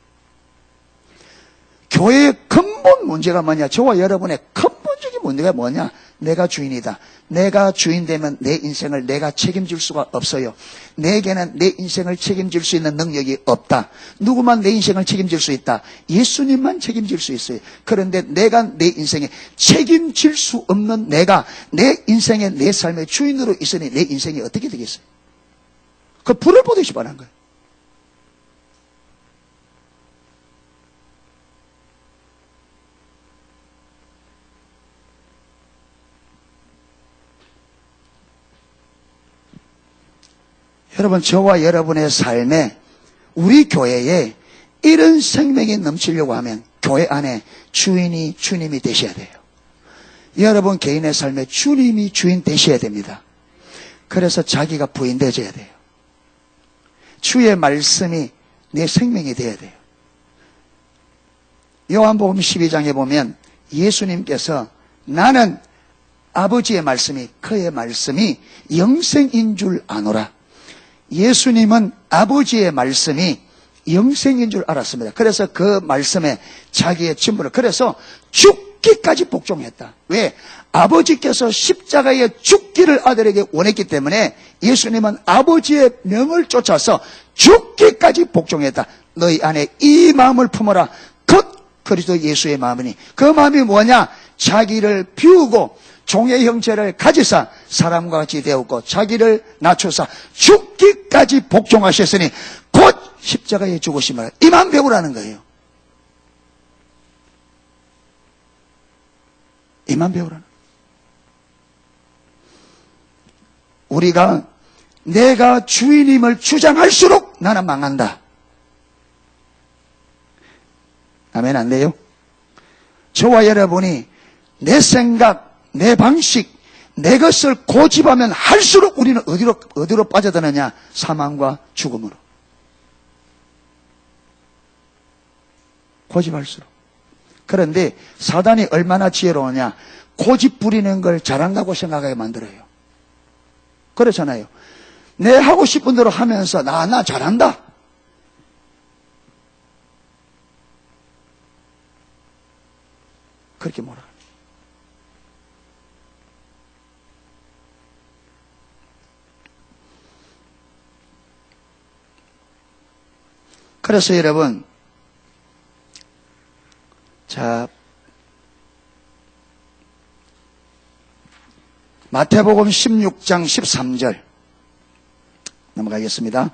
교회의 근본 문제가 뭐냐? 저와 여러분의 근본적인 문제가 뭐냐? 내가 주인이다. 내가 주인 되면 내 인생을 내가 책임질 수가 없어요. 내게는 내 인생을 책임질 수 있는 능력이 없다. 누구만 내 인생을 책임질 수 있다. 예수님만 책임질 수 있어요. 그런데 내가 내 인생에 책임질 수 없는 내가 내 인생의 내 삶의 주인으로 있으니 내 인생이 어떻게 되겠어요? 그 불을 보듯이 말한 거예요. 여러분, 저와 여러분의 삶에 우리 교회에 이런 생명이 넘치려고 하면 교회 안에 주인이 주님이 되셔야 돼요. 여러분 개인의 삶에 주님이 주인 되셔야 됩니다. 그래서 자기가 부인 되셔야 돼요. 주의 말씀이 내 생명이 되어야 돼요. 요한복음 12장에 보면 예수님께서 나는 아버지의 말씀이 그의 말씀이 영생인 줄 아노라. 예수님은 아버지의 말씀이 영생인 줄 알았습니다. 그래서 그 말씀에 자기의 진물을, 그래서 죽기까지 복종했다. 왜? 아버지께서 십자가에 죽기를 아들에게 원했기 때문에 예수님은 아버지의 명을 쫓아서 죽기까지 복종했다. 너희 안에 이 마음을 품어라. 곧 그리스도 예수의 마음이니. 그 마음이 뭐냐? 자기를 비우고 종의 형체를 가지사 사람과 같이 되었고 자기를 낮춰서 죽기까지 복종하셨으니 곧 십자가에 죽으심을 이만 배우라는 거예요. 이만 배우라는 거예요. 우리가 내가 주인임을 주장할수록 나는 망한다. 아멘. 안 돼요? 저와 여러분이 내 생각, 내 방식, 내 것을 고집하면 할수록 우리는 어디로 빠져드느냐? 사망과 죽음으로. 고집할수록. 그런데 사단이 얼마나 지혜로우냐? 고집 부리는 걸 잘한다고 생각하게 만들어요. 그렇잖아요. 내 하고 싶은 대로 하면서 나 잘한다. 그렇게 뭐라. 그래서 여러분, 자, 마태복음 16장 13절 넘어가겠습니다.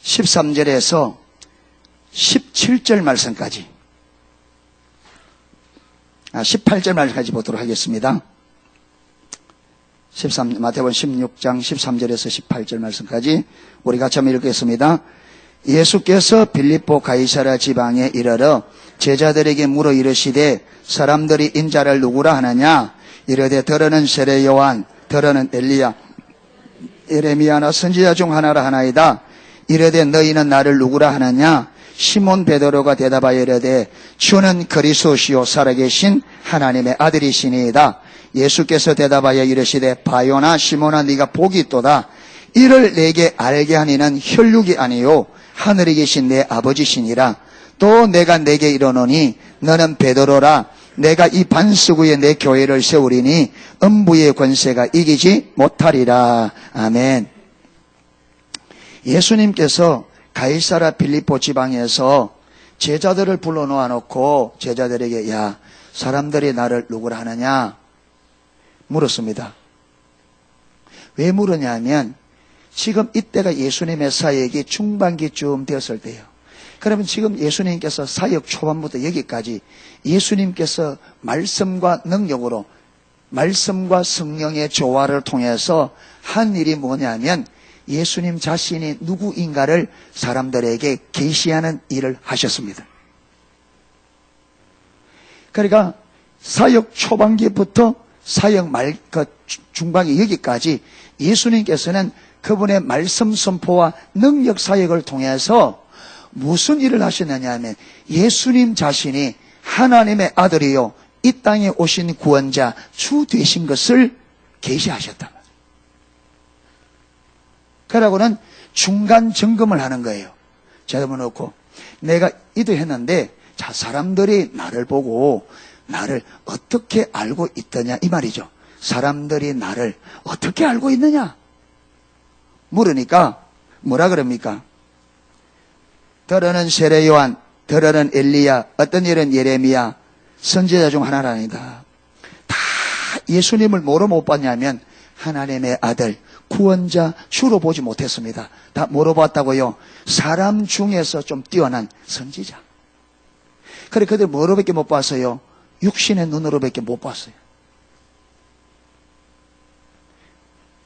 (13절에서) 17절 말씀까지 18절 말씀까지 보도록 하겠습니다. 마태복음 16장 13절에서 18절 말씀까지 우리 같이 한번 읽겠습니다. 예수께서 빌립보 가이사랴 지방에 이르러 제자들에게 물어 이르시되 사람들이 인자를 누구라 하느냐? 이르되 더러는 세례 요한, 더러는 엘리야, 예레미야나 선지자 중 하나라 하나이다. 이르되 너희는 나를 누구라 하느냐? 시몬 베드로가 대답하여 이르되 주는 그리스도시요 살아계신 하나님의 아들이시니이다. 예수께서 대답하여 이르시되 바요나 시몬아 네가 복이 있도다. 이를 내게 알게 하니는 혈육이 아니요 하늘에 계신 내 아버지시니라. 또 내가 내게 이르노니 너는 베드로라. 내가 이 반석 위에 내 교회를 세우리니 음부의 권세가 이기지 못하리라. 아멘. 예수님께서 가이사라 빌립보 지방에서 제자들을 불러놓아 놓고 제자들에게 야, 사람들이 나를 누구라 하느냐 물었습니다. 왜 물으냐면 지금 이때가 예수님의 사역이 중반기쯤 되었을 때예요. 그러면 지금 예수님께서 사역 초반부터 여기까지 예수님께서 말씀과 능력으로 말씀과 성령의 조화를 통해서 한 일이 뭐냐면 예수님 자신이 누구인가를 사람들에게 계시하는 일을 하셨습니다. 그러니까 사역 초반기부터 사역 중반기 여기까지 예수님께서는 그분의 말씀 선포와 능력 사역을 통해서 무슨 일을 하셨느냐 하면 예수님 자신이 하나님의 아들이요 이 땅에 오신 구원자 주 되신 것을 계시하셨다. 그러고는 중간 점검을 하는 거예요. 제가 놓고 내가 이도했는데 자 사람들이 나를 보고 나를 어떻게 알고 있더냐 이 말이죠. 사람들이 나를 어떻게 알고 있느냐 물으니까 뭐라 그럽니까? 더러는 세례 요한, 더러는 엘리야, 어떤 일은 예레미야, 선지자 중 하나라니다. 다 예수님을 뭐로 못 봤냐면 하나님의 아들, 구원자, 주로 보지 못했습니다. 다 뭐로 봤다고요? 사람 중에서 좀 뛰어난 선지자. 그래, 그들 뭐로밖에 못 봤어요? 육신의 눈으로밖에 못 봤어요.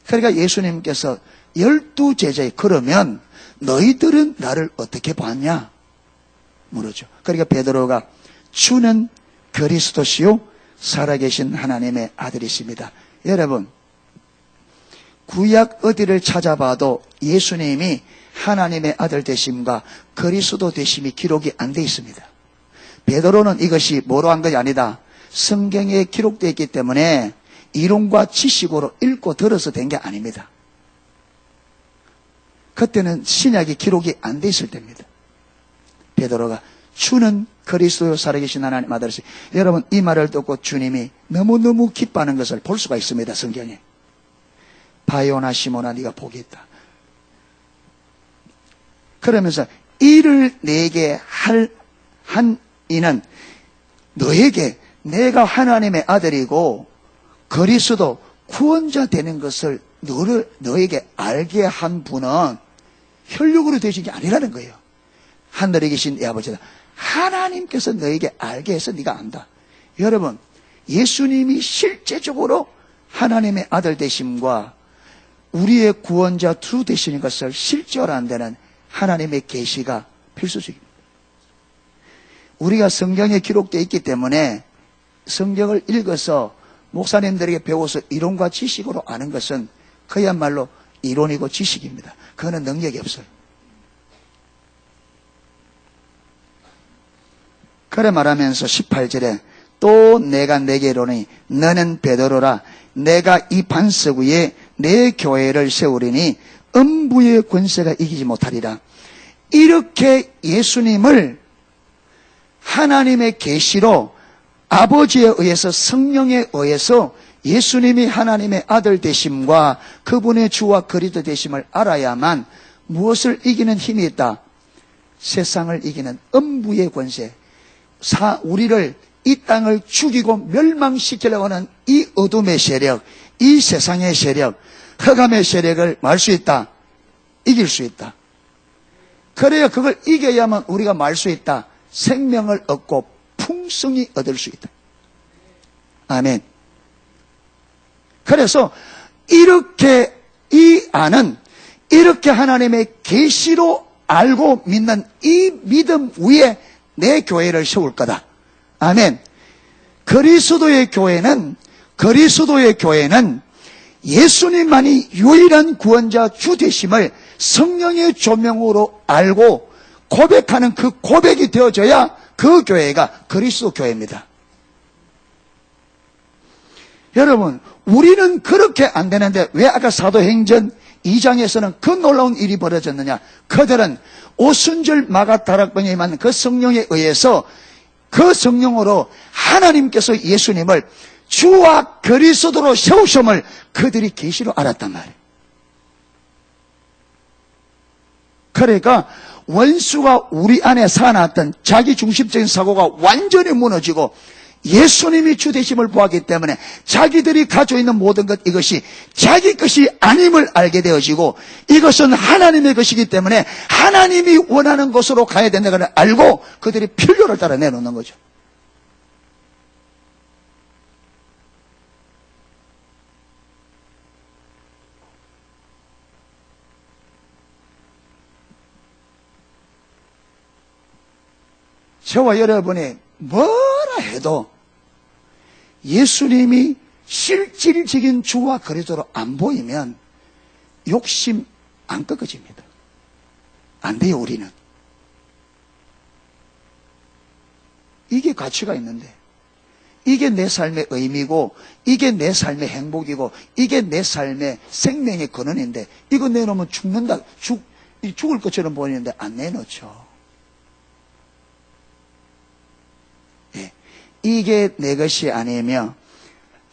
그러니까 예수님께서 12제자에 그러면 너희들은 나를 어떻게 봤냐? 물었죠. 그러니까 베드로가 주는 그리스도시요 살아계신 하나님의 아들이십니다. 여러분 구약 어디를 찾아봐도 예수님이 하나님의 아들 되심과 그리스도 되심이 기록이 안 돼 있습니다. 베드로는 이것이 뭐로 한 것이 아니다. 성경에 기록되어 있기 때문에 이론과 지식으로 읽고 들어서 된 게 아닙니다. 그때는 신약이 기록이 안 돼 있을 때입니다. 베드로가 주는 그리스도 살아계신 하나님 아들이시. 여러분 이 말을 듣고 주님이 너무너무 기뻐하는 것을 볼 수가 있습니다. 성경에. 바요나 시몬아 네가 복이 있다. 그러면서 이를 내게 한 이는 너에게 내가 하나님의 아들이고 그리스도 구원자 되는 것을 너에게 알게 한 분은 혈육으로 되신 게 아니라는 거예요. 하늘에 계신 내 아버지다. 하나님께서 너에게 알게 해서 네가 안다. 여러분 예수님이 실제적으로 하나님의 아들 되심과 우리의 구원자 주 되시는 것을 실제로 안 되는 하나님의 계시가 필수적입니다. 우리가 성경에 기록되어 있기 때문에 성경을 읽어서 목사님들에게 배워서 이론과 지식으로 아는 것은 그야말로 이론이고 지식입니다. 그거는 능력이 없어요. 그래 말하면서 18절에 또 내가 내게 이르노니 너는 베드로라 내가 이 반석 위에 내 교회를 세우리니 음부의 권세가 이기지 못하리라. 이렇게 예수님을 하나님의 계시로 아버지에 의해서 성령에 의해서 예수님이 하나님의 아들 되심과 그분의 주와 그리스도 되심을 알아야만 무엇을 이기는 힘이 있다. 세상을 이기는 음부의 권세. 우리를 이 땅을 죽이고 멸망시키려고 하는 이 어둠의 세력, 이 세상의 세력, 흑암의 세력을 말 수 있다. 이길 수 있다. 그래야 그걸 이겨야만 우리가 말 수 있다. 생명을 얻고 풍성히 얻을 수 있다. 아멘. 그래서 이렇게 이 안은 이렇게 하나님의 계시로 알고 믿는 이 믿음 위에 내 교회를 세울 거다. 아멘. 그리스도의 교회는 예수님만이 유일한 구원자 주 되심을 성령의 조명으로 알고 고백하는 그 고백이 되어져야 그 교회가 그리스도 교회입니다. 여러분 우리는 그렇게 안 되는데 왜 아까 사도행전 2장에서는 그 놀라운 일이 벌어졌느냐. 그들은 오순절 마가다락방에 임한 그 성령에 의해서 그 성령으로 하나님께서 예수님을 주와 그리스도로 세우심을 그들이 계시로 알았단 말이에요. 그러니까 원수가 우리 안에 살아났던 자기중심적인 사고가 완전히 무너지고 예수님이 주 되심을 보았기 때문에 자기들이 가지고 있는 모든 것, 이것이 자기 것이 아님을 알게 되어지고 이것은 하나님의 것이기 때문에 하나님이 원하는 곳으로 가야 된다는 걸 알고 그들이 필요를 따라 내놓는 거죠. 저와 여러분이 뭐라 해도 예수님이 실질적인 주와 그리스도로 안 보이면 욕심 안 꺾어집니다. 안 돼요, 우리는. 이게 가치가 있는데, 이게 내 삶의 의미고, 이게 내 삶의 행복이고, 이게 내 삶의 생명의 근원인데, 이거 내놓으면 죽는다, 죽을 것처럼 보이는데 안 내놓죠. 이게 내 것이 아니며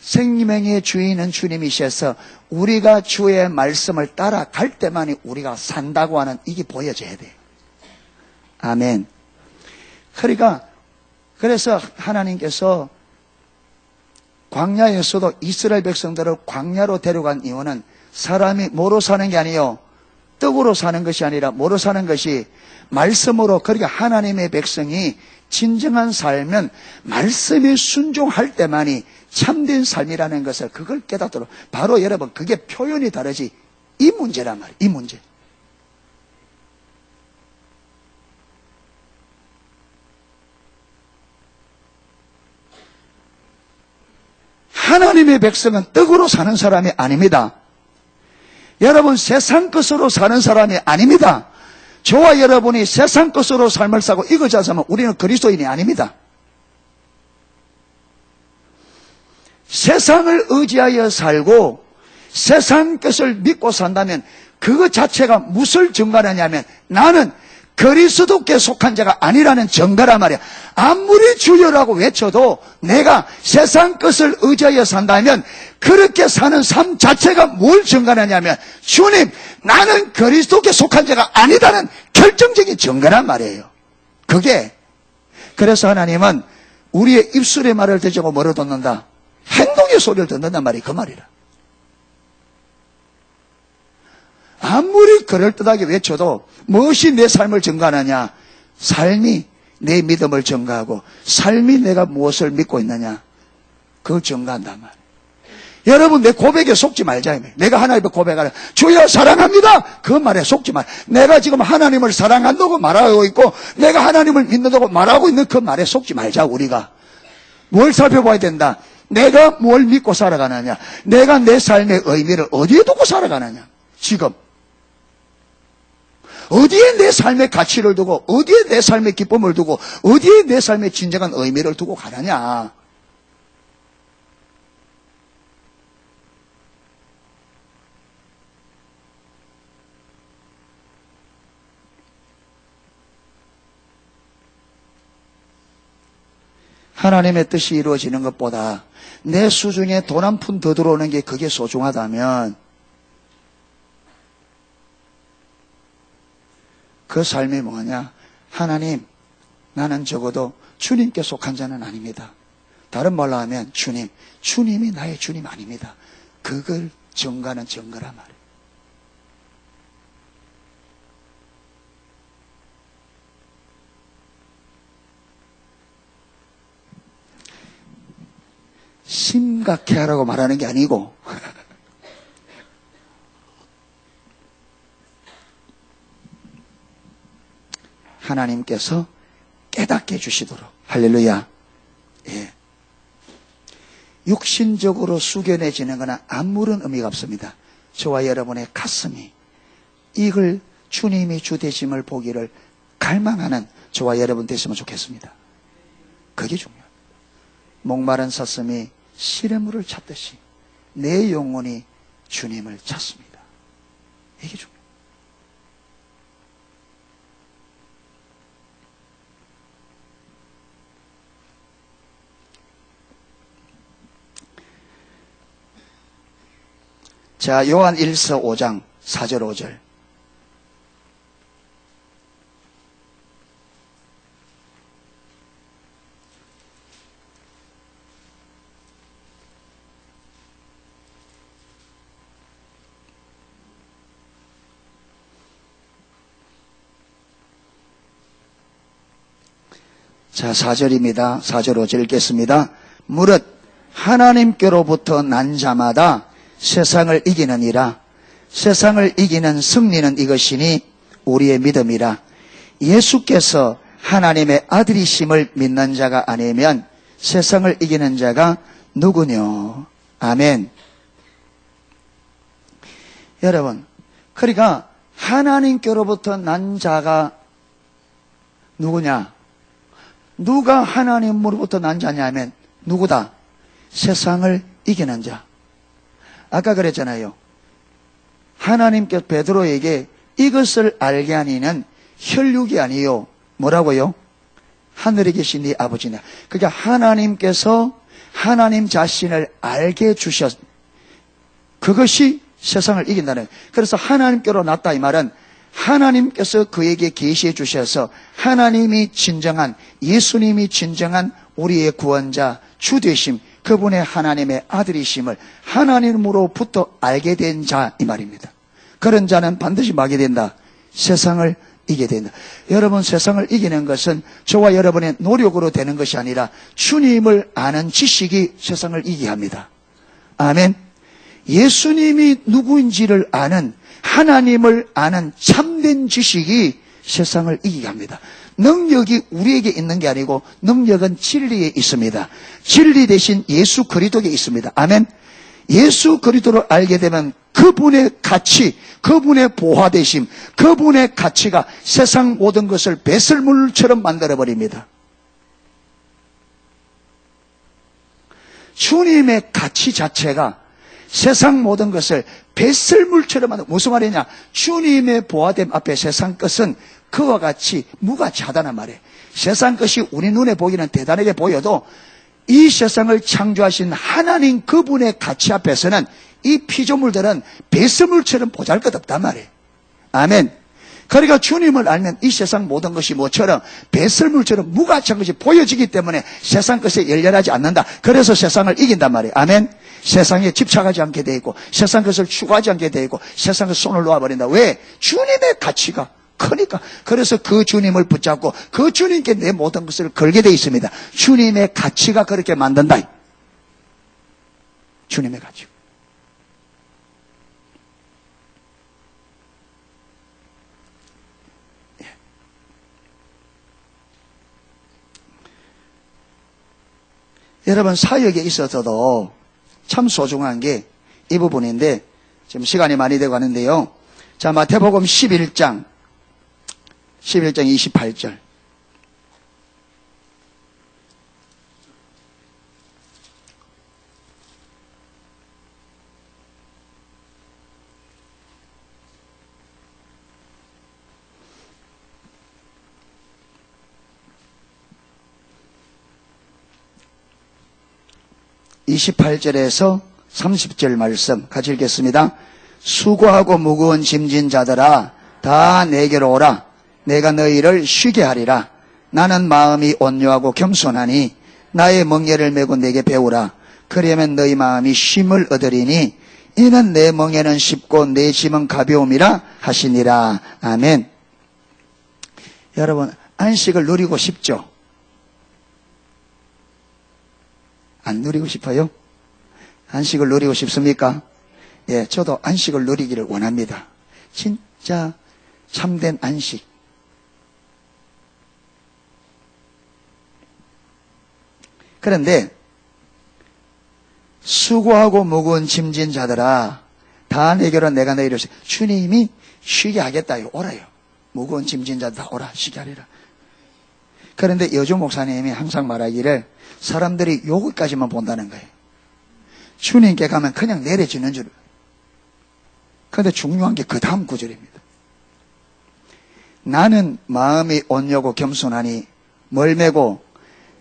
생명의 주인은 주님이셔서 우리가 주의 말씀을 따라갈 때만이 우리가 산다고 하는 이게 보여져야 돼요. 아멘. 그러니까 그래서 하나님께서 광야에서도 이스라엘 백성들을 광야로 데려간 이유는 사람이 뭐로 사는 게 아니에요. 떡으로 사는 것이 아니라 뭐로 사는 것이 말씀으로. 그러니까 하나님의 백성이 진정한 삶은 말씀에 순종할 때만이 참된 삶이라는 것을 그걸 깨닫도록. 바로 여러분 그게 표현이 다르지 이 문제란 말이에요. 이 문제. 하나님의 백성은 떡으로 사는 사람이 아닙니다. 여러분 세상 것으로 사는 사람이 아닙니다. 저와 여러분이 세상 것으로 삶을 사고 이거 자서면 우리는 그리스도인이 아닙니다. 세상을 의지하여 살고 세상 것을 믿고 산다면 그것 자체가 무엇을 증거하냐면 나는 그리스도께 속한 자가 아니라는 증거란 말이야. 아무리 주여라고 외쳐도 내가 세상 것을 의지하여 산다면 그렇게 사는 삶 자체가 뭘 증거하냐면 주님 나는 그리스도께 속한 자가 아니다는 결정적인 증거란 말이에요. 그게 그래서 하나님은 우리의 입술의 말을 듣고 뭐를 듣는다? 행동의 소리를 듣는단 말이 그 말이라. 아무리 그럴듯하게 외쳐도 무엇이 내 삶을 증거하느냐? 삶이 내 믿음을 증거하고 삶이 내가 무엇을 믿고 있느냐? 그걸 증거한단 말이에요. 여러분 내 고백에 속지 말자. 내가 하나님을 고백하라. 주여 사랑합니다. 그 말에 속지 말. 내가 지금 하나님을 사랑한다고 말하고 있고 내가 하나님을 믿는다고 말하고 있는 그 말에 속지 말자. 우리가 뭘 살펴봐야 된다. 내가 뭘 믿고 살아가느냐? 내가 내 삶의 의미를 어디에 두고 살아가느냐? 지금 어디에 내 삶의 가치를 두고 어디에 내 삶의 기쁨을 두고 어디에 내 삶의 진정한 의미를 두고 가느냐? 하나님의 뜻이 이루어지는 것보다 내 수중에 돈 한 푼 더 들어오는 게 그게 소중하다면 그 삶이 뭐냐? 하나님, 나는 적어도 주님께 속한 자는 아닙니다. 다른 말로 하면 주님이 나의 주님 아닙니다. 그걸 증거하는 증거란 말이에요. 심각해 하라고 말하는 게 아니고 하나님께서 깨닫게 해주시도록. 할렐루야. 예. 육신적으로 숙연해지는 거나 아무런 의미가 없습니다. 저와 여러분의 가슴이 이걸 주님이 주 되심을 보기를 갈망하는 저와 여러분 되시면 좋겠습니다. 그게 중요합니다. 목마른 사슴이 시냇물을 찾듯이 내 영혼이 주님을 찾습니다. 이게 중요합니다. 자, 요한 1서 5장 4절 5절. 자, 4절입니다. 4절 5절 읽겠습니다. 무릇 하나님께로부터 난 자마다 세상을 이기느니라. 세상을 이기는 승리는 이것이니 우리의 믿음이라. 예수께서 하나님의 아들이심을 믿는 자가 아니면 세상을 이기는 자가 누구뇨? 아멘. 여러분, 그러니까 하나님께로부터 난 자가 누구냐? 누가 하나님으로부터 난 자냐면 누구다? 세상을 이기는 자. 아까 그랬잖아요. 하나님께서 베드로에게 이것을 알게 하니는 혈육이 아니요. 뭐라고요? 하늘에 계신 네 아버지냐. 그러니까 하나님께서 하나님 자신을 알게 주셨. 그것이 세상을 이긴다는. 그래서 하나님께로 났다 이 말은 하나님께서 그에게 계시해 주셔서 하나님이 진정한, 예수님이 진정한 우리의 구원자, 주 되심, 그분의 하나님의 아들이심을 하나님으로부터 알게 된 자 이 말입니다. 그런 자는 반드시 뭐하게 된다? 세상을 이기게 된다. 여러분, 세상을 이기는 것은 저와 여러분의 노력으로 되는 것이 아니라 주님을 아는 지식이 세상을 이기게 합니다. 아멘. 예수님이 누구인지를 아는, 하나님을 아는 참된 지식이 세상을 이기게 합니다. 능력이 우리에게 있는 게 아니고 능력은 진리에 있습니다. 진리 대신 예수 그리스도에 있습니다. 아멘. 예수 그리스도를 알게 되면 그분의 가치, 그분의 보화되심, 그분의 가치가 세상 모든 것을 배설물처럼 만들어버립니다. 주님의 가치 자체가 세상 모든 것을 배설물처럼 만들어. 무슨 말이냐? 주님의 보화됨 앞에 세상 것은 그와 같이 무가치 하다는 말이에요. 세상 것이 우리 눈에 보기는 대단하게 보여도 이 세상을 창조하신 하나님 그분의 가치 앞에서는 이 피조물들은 배설물처럼 보잘것없단 말이에요. 아멘. 그러니까 주님을 알면 이 세상 모든 것이 뭐처럼 배설물처럼 무가치한 것이 보여지기 때문에 세상 것에 열렬하지 않는다. 그래서 세상을 이긴단 말이에요. 아멘. 세상에 집착하지 않게 돼 있고 세상 것을 추구하지 않게 돼 있고 세상 것을 손을 놓아버린다. 왜? 주님의 가치가 크니까. 그래서 그 주님을 붙잡고 그 주님께 내 모든 것을 걸게 돼 있습니다. 주님의 가치가 그렇게 만든다. 주님의 가치. 여러분, 사역에 있어서도 참 소중한 게 이 부분인데 지금 시간이 많이 되고 가는데요. 자, 마태복음 11장 28절. (28절에서) 30절 말씀 같이 읽겠습니다. 수고하고 무거운 짐진 자들아 다 내게로 오라. 내가 너희를 쉬게 하리라. 나는 마음이 온유하고 겸손하니 나의 멍에를 메고 내게 배우라. 그러면 너희 마음이 쉼을 얻으리니 이는 내 멍에는 쉽고 내 짐은 가벼움이라 하시니라. 아멘. 여러분, 안식을 누리고 싶죠? 안 누리고 싶어요? 안식을 누리고 싶습니까? 예, 저도 안식을 누리기를 원합니다. 진짜 참된 안식. 그런데 수고하고 무거운 짐진 자들아 다 내게로 내가 너희를 주님이 쉬게 하겠다요. 오라요. 무거운 짐진 자들 다 오라. 쉬게 하리라. 그런데 여주 목사님이 항상 말하기를 사람들이 여기까지만 본다는 거예요. 주님께 가면 그냥 내려지는 줄. 그런데 중요한 게 그 다음 구절입니다. 나는 마음이 온유하고 겸손하니 뭘 메고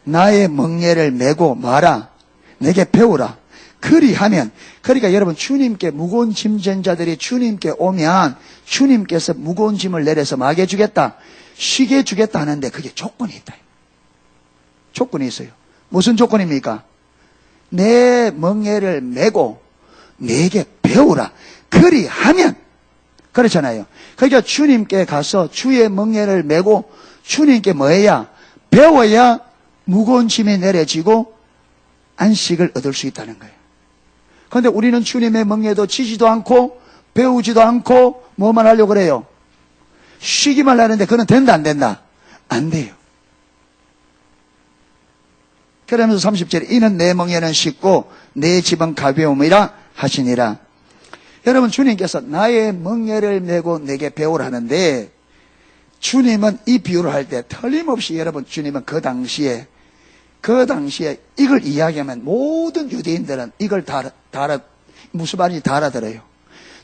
나의 멍에를 메고 마라. 내게 배우라. 그리하면, 그러니까 여러분 주님께 무거운 짐 진 자들이 주님께 오면 주님께서 무거운 짐을 내려서 막 해주겠다, 쉬게 해주겠다 하는데 그게 조건이 있다. 조건이 있어요. 무슨 조건입니까? 내 멍에를 메고 내게 배우라. 그리하면, 그렇잖아요. 그러니까 주님께 가서 주의 멍에를 메고 주님께 뭐 해야? 배워야 무거운 짐이 내려지고 안식을 얻을 수 있다는 거예요. 그런데 우리는 주님의 멍에도 지지도 않고 배우지도 않고 뭐만 하려고 그래요? 쉬기만 하는데 그건 된다 안 된다? 안 돼요. 그러면서 30절에 이는 내 멍에는 쉽고 내 짐은 가벼움이라 하시니라. 여러분 주님께서 나의 멍에를 메고 내게 배우라는데, 주님은 이 비유를 할 때 틀림없이 여러분 주님은 그 당시에 이걸 이야기하면 모든 유대인들은 이걸 무슨 말인지 다 알아들어요.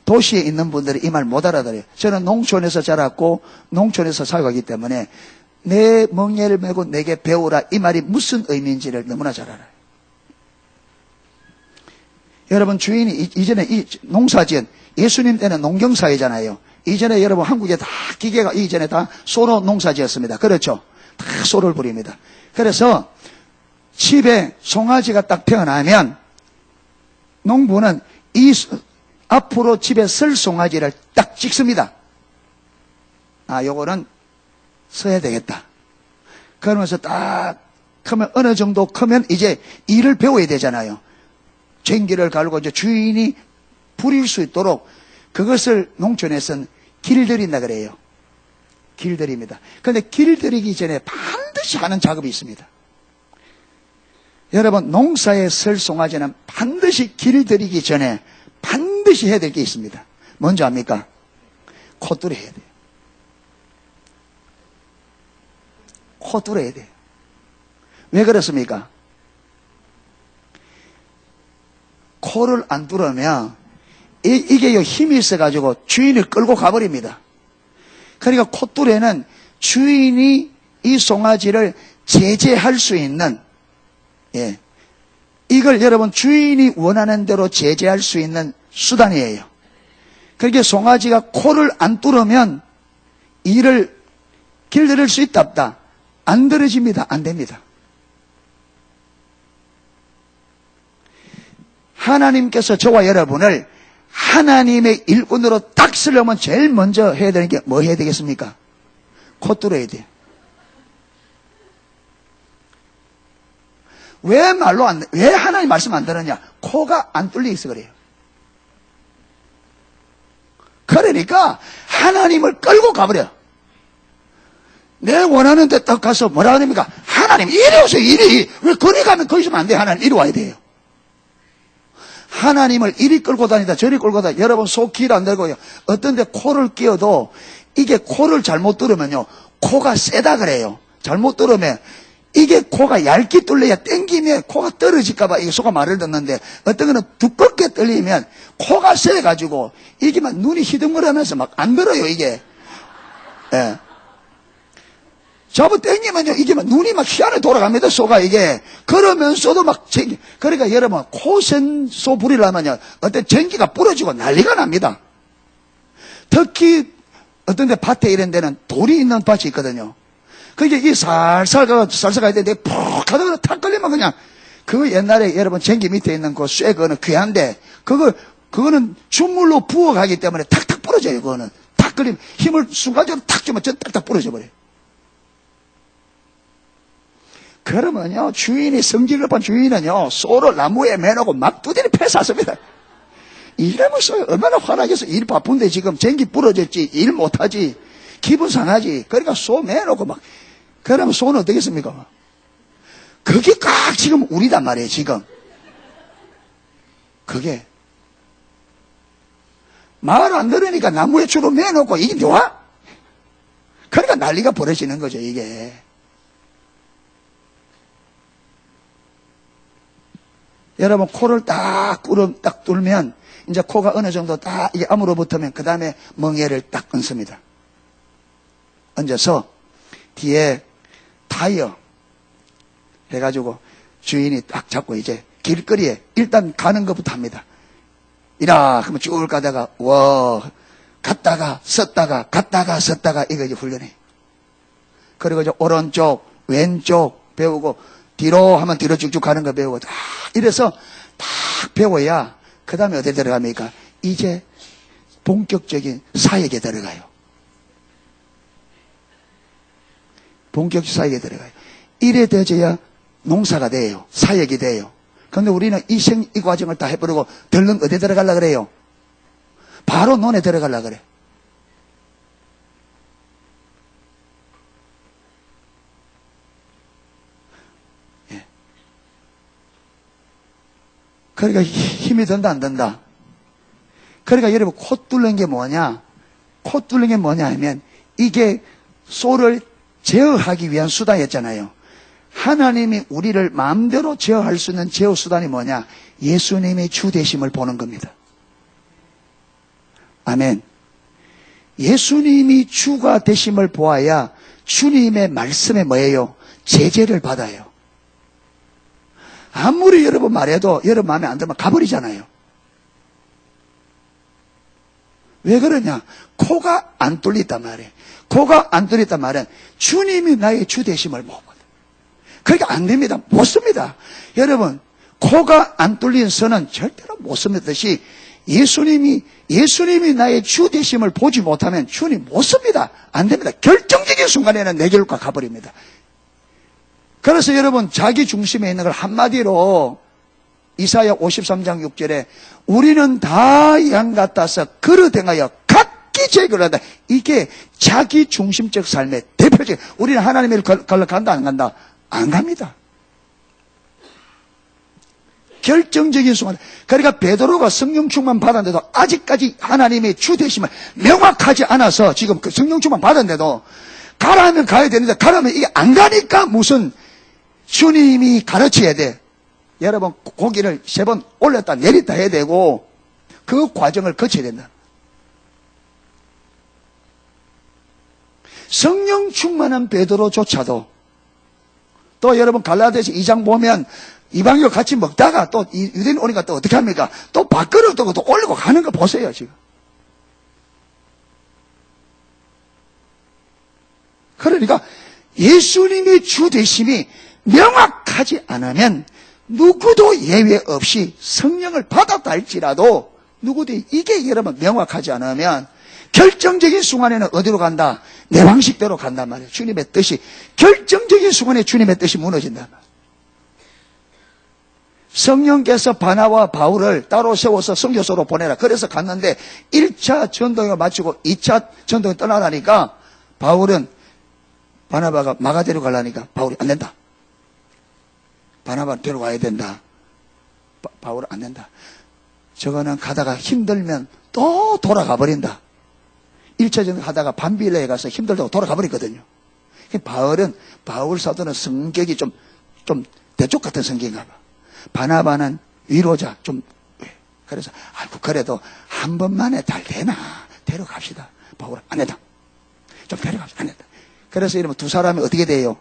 도시에 있는 분들이 이 말 못 알아들어요. 저는 농촌에서 자랐고 농촌에서 살아가기 때문에 내 멍에를 메고 내게 배우라, 이 말이 무슨 의미인지를 너무나 잘 알아요. 여러분 주인이 이전에 이 농사지은, 예수님 때는 농경사회잖아요. 이전에 여러분 한국에 다 기계가 이전에 다 소로 농사지었습니다. 그렇죠? 다 소를 부립니다. 그래서 집에 송아지가 딱 태어나면 농부는 앞으로 집에 설 송아지를 딱 찍습니다. 아, 요거는 써야 되겠다. 그러면서 딱 크면, 어느 정도 크면 이제 일을 배워야 되잖아요. 쟁기를 갈고 이제 주인이 부릴 수 있도록 그것을 농촌에서는 길들인다 그래요. 길들입니다. 그런데 길들이기 전에 반드시 하는 작업이 있습니다. 여러분 농사에 설 송아지는 반드시 길들이기 전에 반드시 해야 될 게 있습니다. 뭔지 압니까? 코 뚫어야 돼요. 코 뚫어야 돼요. 왜 그렇습니까? 코를 안 뚫으면 이게 힘이 있어가지고 주인을 끌고 가버립니다. 그러니까 콧뚜레는 주인이 이 송아지를 제재할 수 있는, 이걸 여러분 주인이 원하는 대로 제재할 수 있는 수단이에요. 그렇게 송아지가 코를 안 뚫으면 이를 길들일 수 있다 없다? 안 들어집니다. 안 됩니다. 하나님께서 저와 여러분을 하나님의 일꾼으로 딱 쓰려면 제일 먼저 해야 되는 게 뭐 해야 되겠습니까? 코 뚫어야 돼요. 왜 하나님 말씀 안 들었냐? 코가 안 뚫려 있어 그래요. 그러니까 하나님을 끌고 가버려. 내 원하는 데 딱 가서 뭐라 그럽니까? 하나님 이리 오세요. 이리. 왜 거기 가면 거기 있으면 안 돼. 하나님 이리 와야 돼요. 하나님을 이리 끌고 다니다 저리 끌고 다니다. 여러분 속 길 안 되고요. 어떤 데 코를 끼워도 이게 코를 잘못 뚫으면요, 코가 세다 그래요. 잘못 뚫으면 이게 코가 얇게 뚫려야 땡기면 코가 떨어질까봐 이게 속아 말을 듣는데, 어떤 거는 두껍게 뚫리면 코가 세가지고 이게 막 눈이 희둥거리면서 막 안 들어요 이게. 예. 잡아 당기면요, 이게 막 눈이 막 희한하게 돌아갑니다, 소가 이게. 그러면서도 막 전기. 그러니까 여러분, 코센소 부리려면요, 어떤 전기가 부러지고 난리가 납니다. 특히, 어떤 데 밭에 이런 데는 돌이 있는 밭이 있거든요. 그게 이 살살 가야 되는데, 푹 하다가 탁 걸리면 그냥, 그 옛날에 여러분 전기 밑에 있는 그 쇠, 그거는 귀한데, 그거는 주물로 부어가기 때문에 탁탁 부러져요, 그거는. 탁 걸리면, 힘을 순간적으로 탁 주면 전 딱딱 부러져 버려요. 그러면요, 주인이, 성질 급한 주인은요, 소를 나무에 매놓고 막 두드리 패쌌습니다. 이러면서 얼마나 화나겠어. 일 바쁜데 지금 전기 부러졌지, 일 못하지, 기분 상하지. 그러니까 소 매놓고 막, 그러면 소는 어떻겠습니까? 그게 꽉 지금 우리단 말이에요, 지금. 그게. 말 안 들으니까 나무에 주로 매놓고 이게 좋아? 그러니까 난리가 벌어지는 거죠, 이게. 여러분, 코를 딱 뚫면, 이제 코가 어느 정도 딱, 이게 암으로 붙으면, 그 다음에 멍에를 딱 얹습니다. 얹어서, 뒤에 타이어 해가지고, 주인이 딱 잡고 이제 길거리에 일단 가는 것부터 합니다. 이라 그러면 쭉 가다가 갔다가 섰다가 갔다가 섰다가 이거 이제 훈련해. 그리고 이제 오른쪽 왼쪽 배우고 뒤로 하면 뒤로 쭉쭉 가는 거 배우고 이래서 딱 배워야 그 다음에 어디 들어갑니까? 이제 본격적인 사역에 들어가요. 본격적 사역에 들어가요. 이래 되어야 농사가 돼요. 사역이 돼요. 그런데 우리는 이 과정을 다 해버리고 덜렁 어디 들어가려고 그래요? 바로 논에 들어가려고 그래. 예. 그러니까 힘이 든다 안 든다? 그러니까 여러분 코 뚫는 게 뭐냐? 코 뚫는 게 뭐냐 하면 이게 소를 제어하기 위한 수단이었잖아요. 하나님이 우리를 마음대로 제어할 수 있는 제어 수단이 뭐냐? 예수님의 주 되심을 보는 겁니다. 아멘. 예수님이 주가 되심을 보아야 주님의 말씀에 뭐예요? 제재를 받아요. 아무리 여러분 말해도 여러분 마음에 안 들면 가버리잖아요. 왜 그러냐? 코가 안 뚫렸단 말이에요. 코가 안 뚫렸단 말은 주님이 나의 주 되심을 못 받아요. 그러니까 안 됩니다. 못 씁니다. 여러분, 코가 안 뚫린 선은 절대로 못 씁니다시 예수님이 나의 주 되심을 보지 못하면 주님 못 씁니다. 안 됩니다. 결정적인 순간에는 내 결과 가버립니다. 그래서 여러분, 자기 중심에 있는 걸 한마디로 이사야 53장 6절에 우리는 다 양 같아서 그릇 행하여 각기 제거를 한다. 이게 자기 중심적 삶의 대표적. 우리는 하나님을 걸러 간다 안 간다? 안 갑니다. 결정적인 순간. 그러니까 베드로가 성령 충만 받았는데도 아직까지 하나님의 주 되심을 명확하지 않아서 지금 그 성령 충만 받았는데도 가라 하면 가야 되는데 가라면 이게 안 가니까 무슨 주님이 가르쳐야 돼. 여러분 고기를 3번 올렸다 내렸다 해야 되고 그 과정을 거쳐야 된다. 성령 충만한 베드로조차도 또 여러분 갈라디아서 2장 보면 이방인과 같이 먹다가 또 유대인 오니까 또 어떻게 합니까? 또 밥그릇 또 올리고 가는 거 보세요 지금. 그러니까 예수님의 주 되심이 명확하지 않으면 누구도 예외 없이 성령을 받았다 할지라도 누구도 이게 여러분 명확하지 않으면 결정적인 순간에는 어디로 간다? 내 방식대로 간단 말이에요. 주님의 뜻이 결정적인 순간에 주님의 뜻이 무너진단 말이에요. 성령께서 바나와 바울을 따로 세워서 선교소로 보내라. 그래서 갔는데 1차 전도를 마치고 2차 전도를 떠나라니까 바울은 바나바가 마가데로 가려니까 바울이 안 된다. 바나바를 데려가야 된다. 바울은 안 된다. 저거는 가다가 힘들면 또 돌아가 버린다. 1차 전도 하다가 밤빌레에 가서 힘들다고 돌아가 버리거든요. 바울 사도는 성격이 좀 대쪽 같은 성격인가 봐. 바나바는 위로자, 그래서, 그래도 한 번만에 잘 되나? 데려갑시다. 바울은 안 된다. 좀 데려갑시다. 안 된다. 그래서 이러면 두 사람이 어떻게 돼요?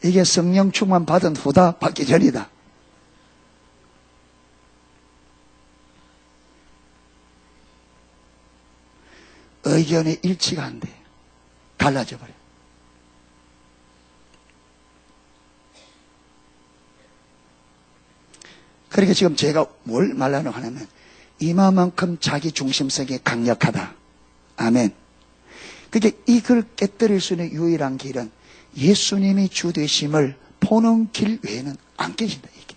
이게 성령 충만 받은 후다, 받기 전이다. 의견이 일치가 안 돼. 갈라져 버려. 그러니까 지금 제가 뭘 말하려고 하냐면 이마만큼 자기 중심성이 강력하다. 아멘. 그게 이걸 깨뜨릴 수 있는 유일한 길은 예수님이 주 되심을 보는 길 외에는 안 계신다. 이게.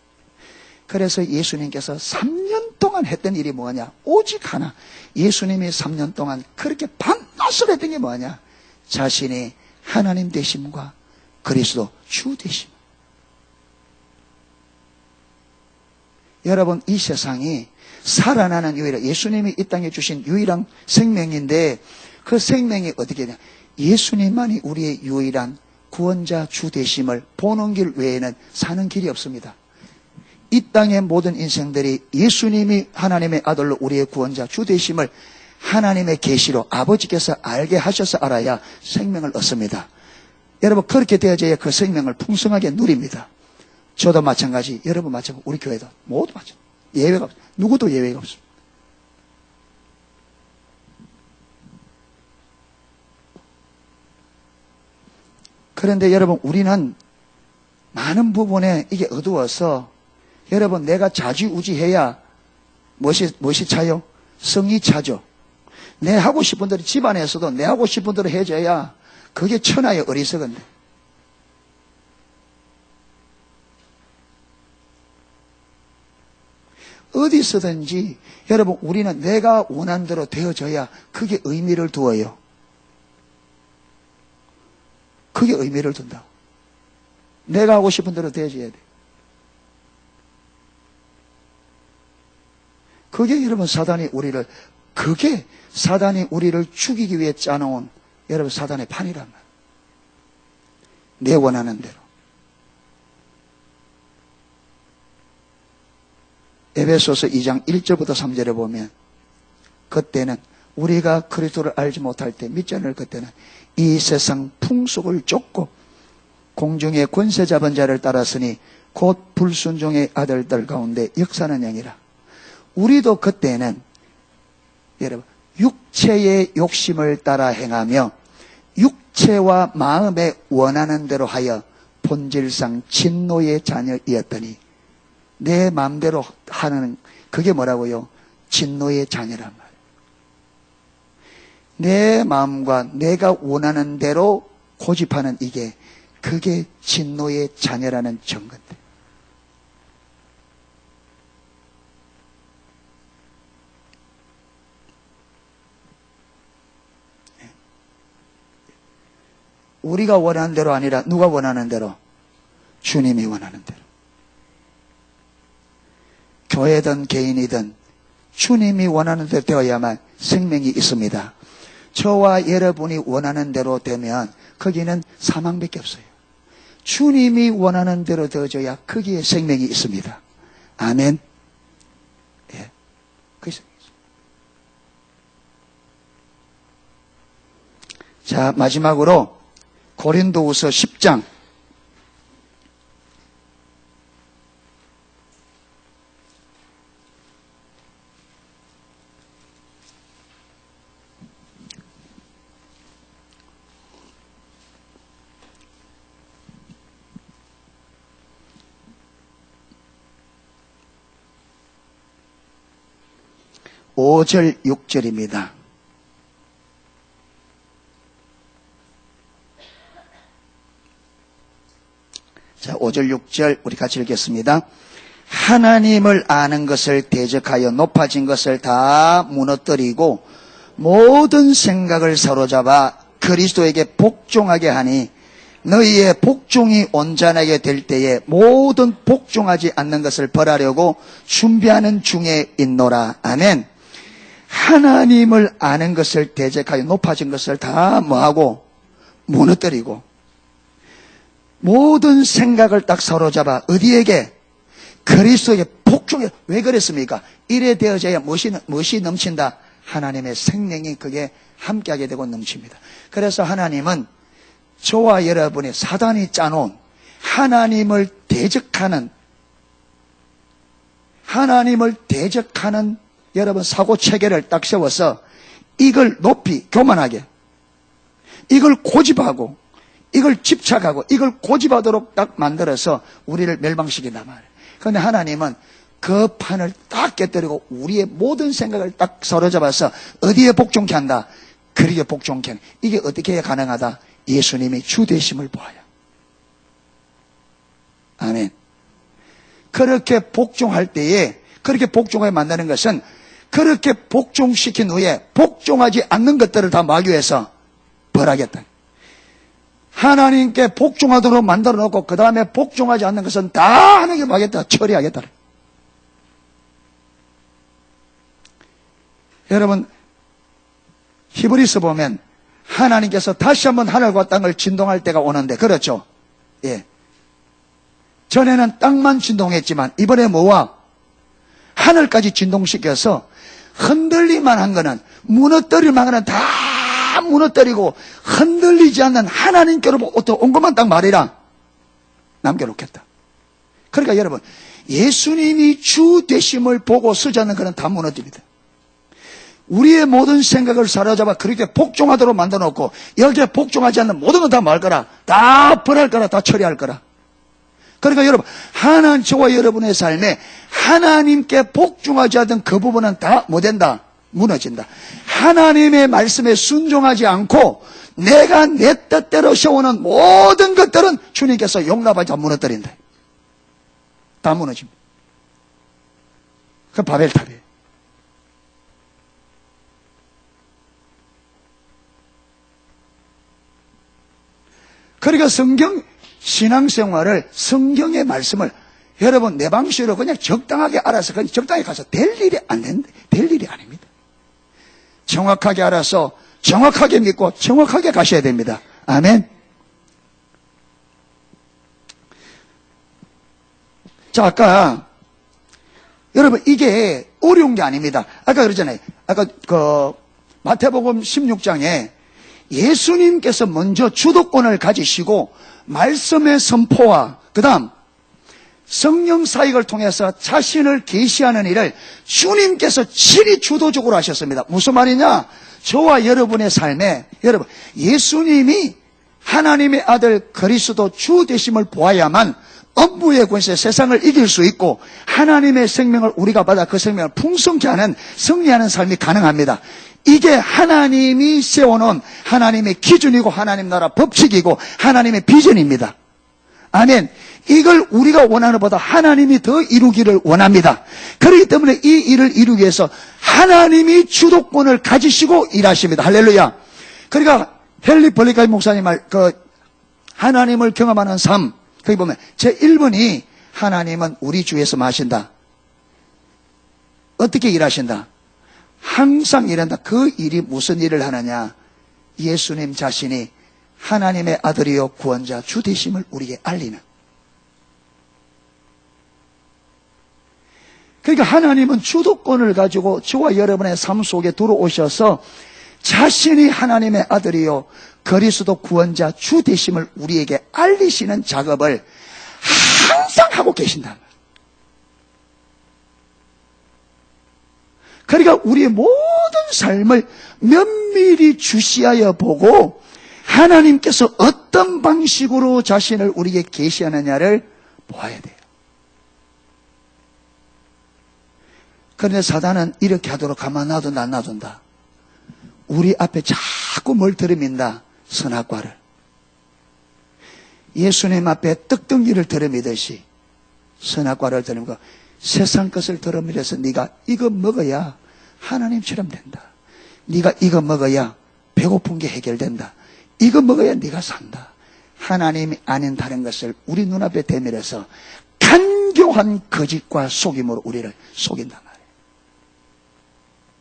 그래서 예수님께서 3년 동안 했던 일이 뭐냐? 오직 하나. 예수님이 3년 동안 그렇게 밤낮을 했던 게 뭐냐? 자신이 하나님 되심과 그리스도 주 되심. 여러분, 이 세상이 살아나는 유일한, 예수님이 이 땅에 주신 유일한 생명인데 그 생명이 어떻게 되냐? 예수님만이 우리의 유일한 구원자 주 되심을 보는 길 외에는 사는 길이 없습니다. 이 땅의 모든 인생들이 예수님이 하나님의 아들로 우리의 구원자 주 되심을 하나님의 계시로 아버지께서 알게 하셔서 알아야 생명을 얻습니다. 여러분, 그렇게 되어져야 그 생명을 풍성하게 누립니다. 저도 마찬가지, 여러분 마찬가지, 우리 교회도 모두 마찬가지. 예외가 없어요. 누구도 예외가 없습니다. 그런데 여러분, 우리는 많은 부분에 이게 어두워서, 여러분, 내가 좌지우지해야 무엇이 차요? 성이 차죠. 내 하고 싶은 대로, 집안에서도 내 하고 싶은 대로 해줘야 그게 천하의 어리석은데. 어디서든지 여러분, 우리는 내가 원하는 대로 되어져야 그게 의미를 두어요. 그게 의미를 둔다. 내가 하고 싶은 대로 되어져야 돼. 그게 여러분 그게 사단이 우리를 죽이기 위해 짜놓은 여러분 사단의 판이란 말이에요. 내 원하는 대로. 에베소서 2장 1절부터 3절에 보면, 그때는 우리가 그리스도를 알지 못할 때, 믿지 않을 그때는 이 세상 풍속을 쫓고 공중의 권세 잡은 자를 따랐으니 곧 불순종의 아들들 가운데 역사는 영이라. 우리도 그때는 여러분 육체의 욕심을 따라 행하며 육체와 마음에 원하는 대로 하여 본질상 진노의 자녀이었더니, 내 마음대로 하는 그게 뭐라고요? 진노의 자녀란 말이에요. 내 마음과 내가 원하는 대로 고집하는 그게 진노의 자녀라는 증거인데. 우리가 원하는 대로 아니라 누가 원하는 대로? 주님이 원하는 대로. 교회든 개인이든 주님이 원하는 대로 되어야만 생명이 있습니다. 저와 여러분이 원하는 대로 되면 거기는 사망밖에 없어요. 주님이 원하는 대로 되어져야 거기에 생명이 있습니다. 아멘. 예. 그게 생명이 있습니다. 자, 마지막으로 고린도후서 10장 5절 6절입니다. 자, 5절 6절 우리 같이 읽겠습니다. 하나님을 아는 것을 대적하여 높아진 것을 다 무너뜨리고 모든 생각을 사로잡아 그리스도에게 복종하게 하니 너희의 복종이 온전하게 될 때에 모든 복종하지 않는 것을 벌하려고 준비하는 중에 있노라. 아멘. 하나님을 아는 것을 대적하여 높아진 것을 다 뭐하고 무너뜨리고 모든 생각을 딱 사로잡아 어디에게? 그리스도에게 복종해. 왜 그랬습니까? 이래 되어져야 무엇이 넘친다? 하나님의 생명이 그게 함께하게 되고 넘칩니다. 그래서 하나님은 저와 여러분의 사단이 짜놓은 하나님을 대적하는 여러분 사고체계를 딱 세워서 이걸 높이 교만하게 이걸 고집하고 이걸 집착하고 이걸 고집하도록 딱 만들어서 우리를 멸망시킨단 말이에요. 그런데 하나님은 그 판을 딱 깨뜨리고 우리의 모든 생각을 딱 사로잡아서 어디에 복종케 한다? 그리게 복종케 한다. 이게 어떻게 해야 가능하다? 예수님이 주 되심을 보아요. 아멘. 그렇게 복종할 때에 그렇게 복종하게 만드는 것은 그렇게 복종시킨 후에 복종하지 않는 것들을 다 마귀해서 벌하겠다. 하나님께 복종하도록 만들어 놓고 그 다음에 복종하지 않는 것은 다 하나님께 하겠다. 처리하겠다. 여러분 히브리서 보면 하나님께서 다시 한번 하늘과 땅을 진동할 때가 오는데 그렇죠? 예. 전에는 땅만 진동했지만 이번에 뭐와? 하늘까지 진동시켜서 흔들릴만 한 거는 무너뜨릴만 한 거는 다 무너뜨리고 흔들리지 않는 하나님께로부터 온 것만 딱 말이라 남겨놓겠다. 그러니까 여러분, 예수님이 주 되심을 보고 서지 않는 그런 다 무너집니다. 우리의 모든 생각을 사로잡아 그렇게 복종하도록 만들어 놓고 여기에 복종하지 않는 모든 건 다 말 거라, 다 벌할 거라, 다 처리할 거라. 그러니까 여러분, 저와 여러분의 삶에 하나님께 복종하지 않는 그 부분은 다 뭐 된다? 무너진다. 하나님의 말씀에 순종하지 않고 내가 내 뜻대로 세우는 모든 것들은 주님께서 용납하지 않고 무너뜨린다. 다 무너집니다. 그 바벨탑이에요. 그러니까 신앙생활을, 성경의 말씀을 여러분 내 방식으로 그냥 적당하게 알아서 그냥 적당히 가서 될 일이 아닙니다. 정확하게 알아서 정확하게 믿고 정확하게 가셔야 됩니다. 아멘. 자, 아까 여러분 이게 어려운 게 아닙니다. 아까 그러잖아요. 아까 마태복음 16장에 예수님께서 먼저 주도권을 가지시고 말씀의 선포와 그 다음 성령 사역을 통해서 자신을 계시하는 일을 주님께서 친히 주도적으로 하셨습니다. 무슨 말이냐? 저와 여러분의 삶에 여러분 예수님이 하나님의 아들 그리스도 주 되심을 보아야만 업무의 권세 세상을 이길 수 있고 하나님의 생명을 우리가 받아 그 생명을 풍성케 하는 승리하는 삶이 가능합니다. 이게 하나님이 세워놓은 하나님의 기준이고 하나님 나라 법칙이고 하나님의 비전입니다. 아멘. 이걸 우리가 원하는 것보다 하나님이 더 이루기를 원합니다. 그렇기 때문에 이 일을 이루기 위해서 하나님이 주도권을 가지시고 일하십니다. 할렐루야. 그러니까 헨리 벌리카이 목사님 말 하나님을 경험하는 삶 거기 보면 제1번이 하나님은 우리 주에서 마신다. 어떻게 일하신다? 항상 일한다. 그 일이 무슨 일을 하느냐? 예수님 자신이 하나님의 아들이요 구원자 주 되심을 우리에게 알리는. 그러니까 하나님은 주도권을 가지고 저와 여러분의 삶 속에 들어오셔서 자신이 하나님의 아들이요 그리스도 구원자 주 되심을 우리에게 알리시는 작업을 항상 하고 계신다. 그러니까 우리의 모든 삶을 면밀히 주시하여 보고 하나님께서 어떤 방식으로 자신을 우리에게 계시하느냐를 보아야 돼요. 그런데 사단은 이렇게 하도록 가만 놔둔다 안 놔둔다. 우리 앞에 자꾸 뭘 들이민다. 선악과를. 예수님 앞에 떡덩이를 들이미듯이 선악과를 들이미고 세상 것을 들이밀어서 네가 이거 먹어야 하나님처럼 된다. 네가 이거 먹어야 배고픈 게 해결된다. 이거 먹어야 네가 산다. 하나님이 아닌 다른 것을 우리 눈앞에 대밀어서 간교한 거짓과 속임으로 우리를 속인단 말이에요.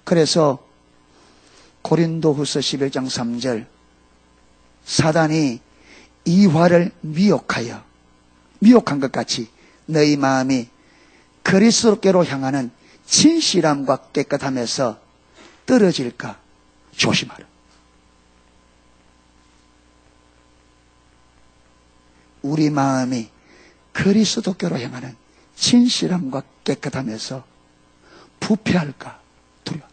그래서 고린도후서 11장 3절 사단이 이화를 미혹한 것 같이 너희 마음이 그리스도께로 향하는 진실함과 깨끗함에서 떨어질까 조심하라. 우리 마음이 그리스도께로 향하는 진실함과 깨끗함에서 부패할까 두려워.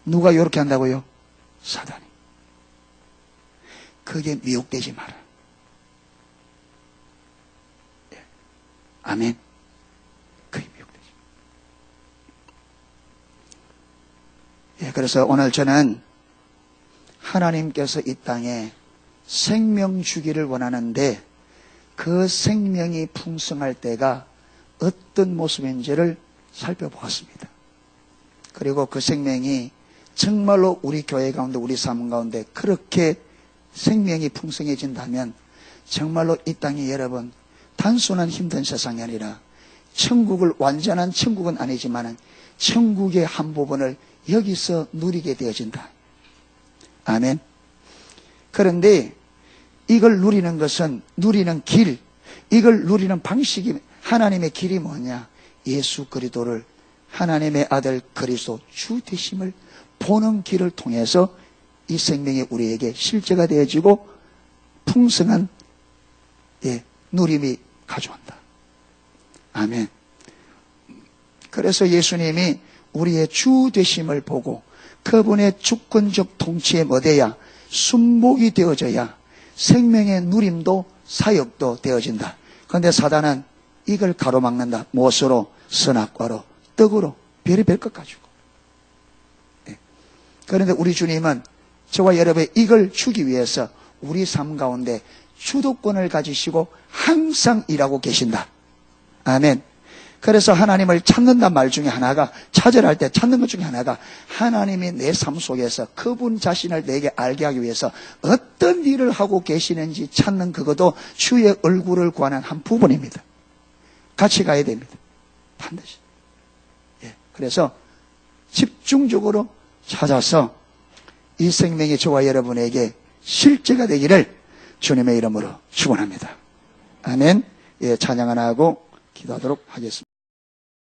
누가 이렇게 한다고요? 사단이. 그게 미혹되지 마라. 예. 아멘. 그게 미혹되지. 예, 그래서 오늘 저는 하나님께서 이 땅에 생명 주기를 원하는데 그 생명이 풍성할 때가 어떤 모습인지를 살펴보았습니다. 그리고 그 생명이 정말로 우리 교회 가운데 우리 삶 가운데 그렇게 생명이 풍성해진다면 정말로 이 땅이 여러분 단순한 힘든 세상이 아니라 천국을 완전한 천국은 아니지만 천국의 한 부분을 여기서 누리게 되어진다. 아멘. 그런데 이걸 누리는 것은 누리는 길, 이걸 누리는 방식이 하나님의 길이 뭐냐? 예수 그리스도를 하나님의 아들 그리스도 주 되심을 보는 길을 통해서 이 생명이 우리에게 실제가 되어지고 풍성한 누림이 가져온다. 아멘. 그래서 예수님이 우리의 주 되심을 보고 그분의 주권적 통치에 뭐돼야 순복이 되어져야 생명의 누림도 사역도 되어진다. 그런데 사단은 이걸 가로막는다. 무엇으로? 선악과로, 떡으로, 별의별 것 가지고. 네. 그런데 우리 주님은 저와 여러분의 이걸 주기 위해서 우리 삶 가운데 주도권을 가지시고 항상 일하고 계신다. 아멘. 그래서 하나님을 찾는단 말 중에 하나가, 찾으라 할 때 찾는 것 중에 하나가 하나님이 내 삶 속에서 그분 자신을 내게 알게 하기 위해서 어떤 일을 하고 계시는지 찾는 그것도 주의 얼굴을 구하는 한 부분입니다. 같이 가야 됩니다. 반드시. 예. 그래서 집중적으로 찾아서 이 생명이 저와 여러분에게 실제가 되기를 주님의 이름으로 축원합니다. 아멘. 예, 찬양 하나 하고 기도하도록 하겠습니다.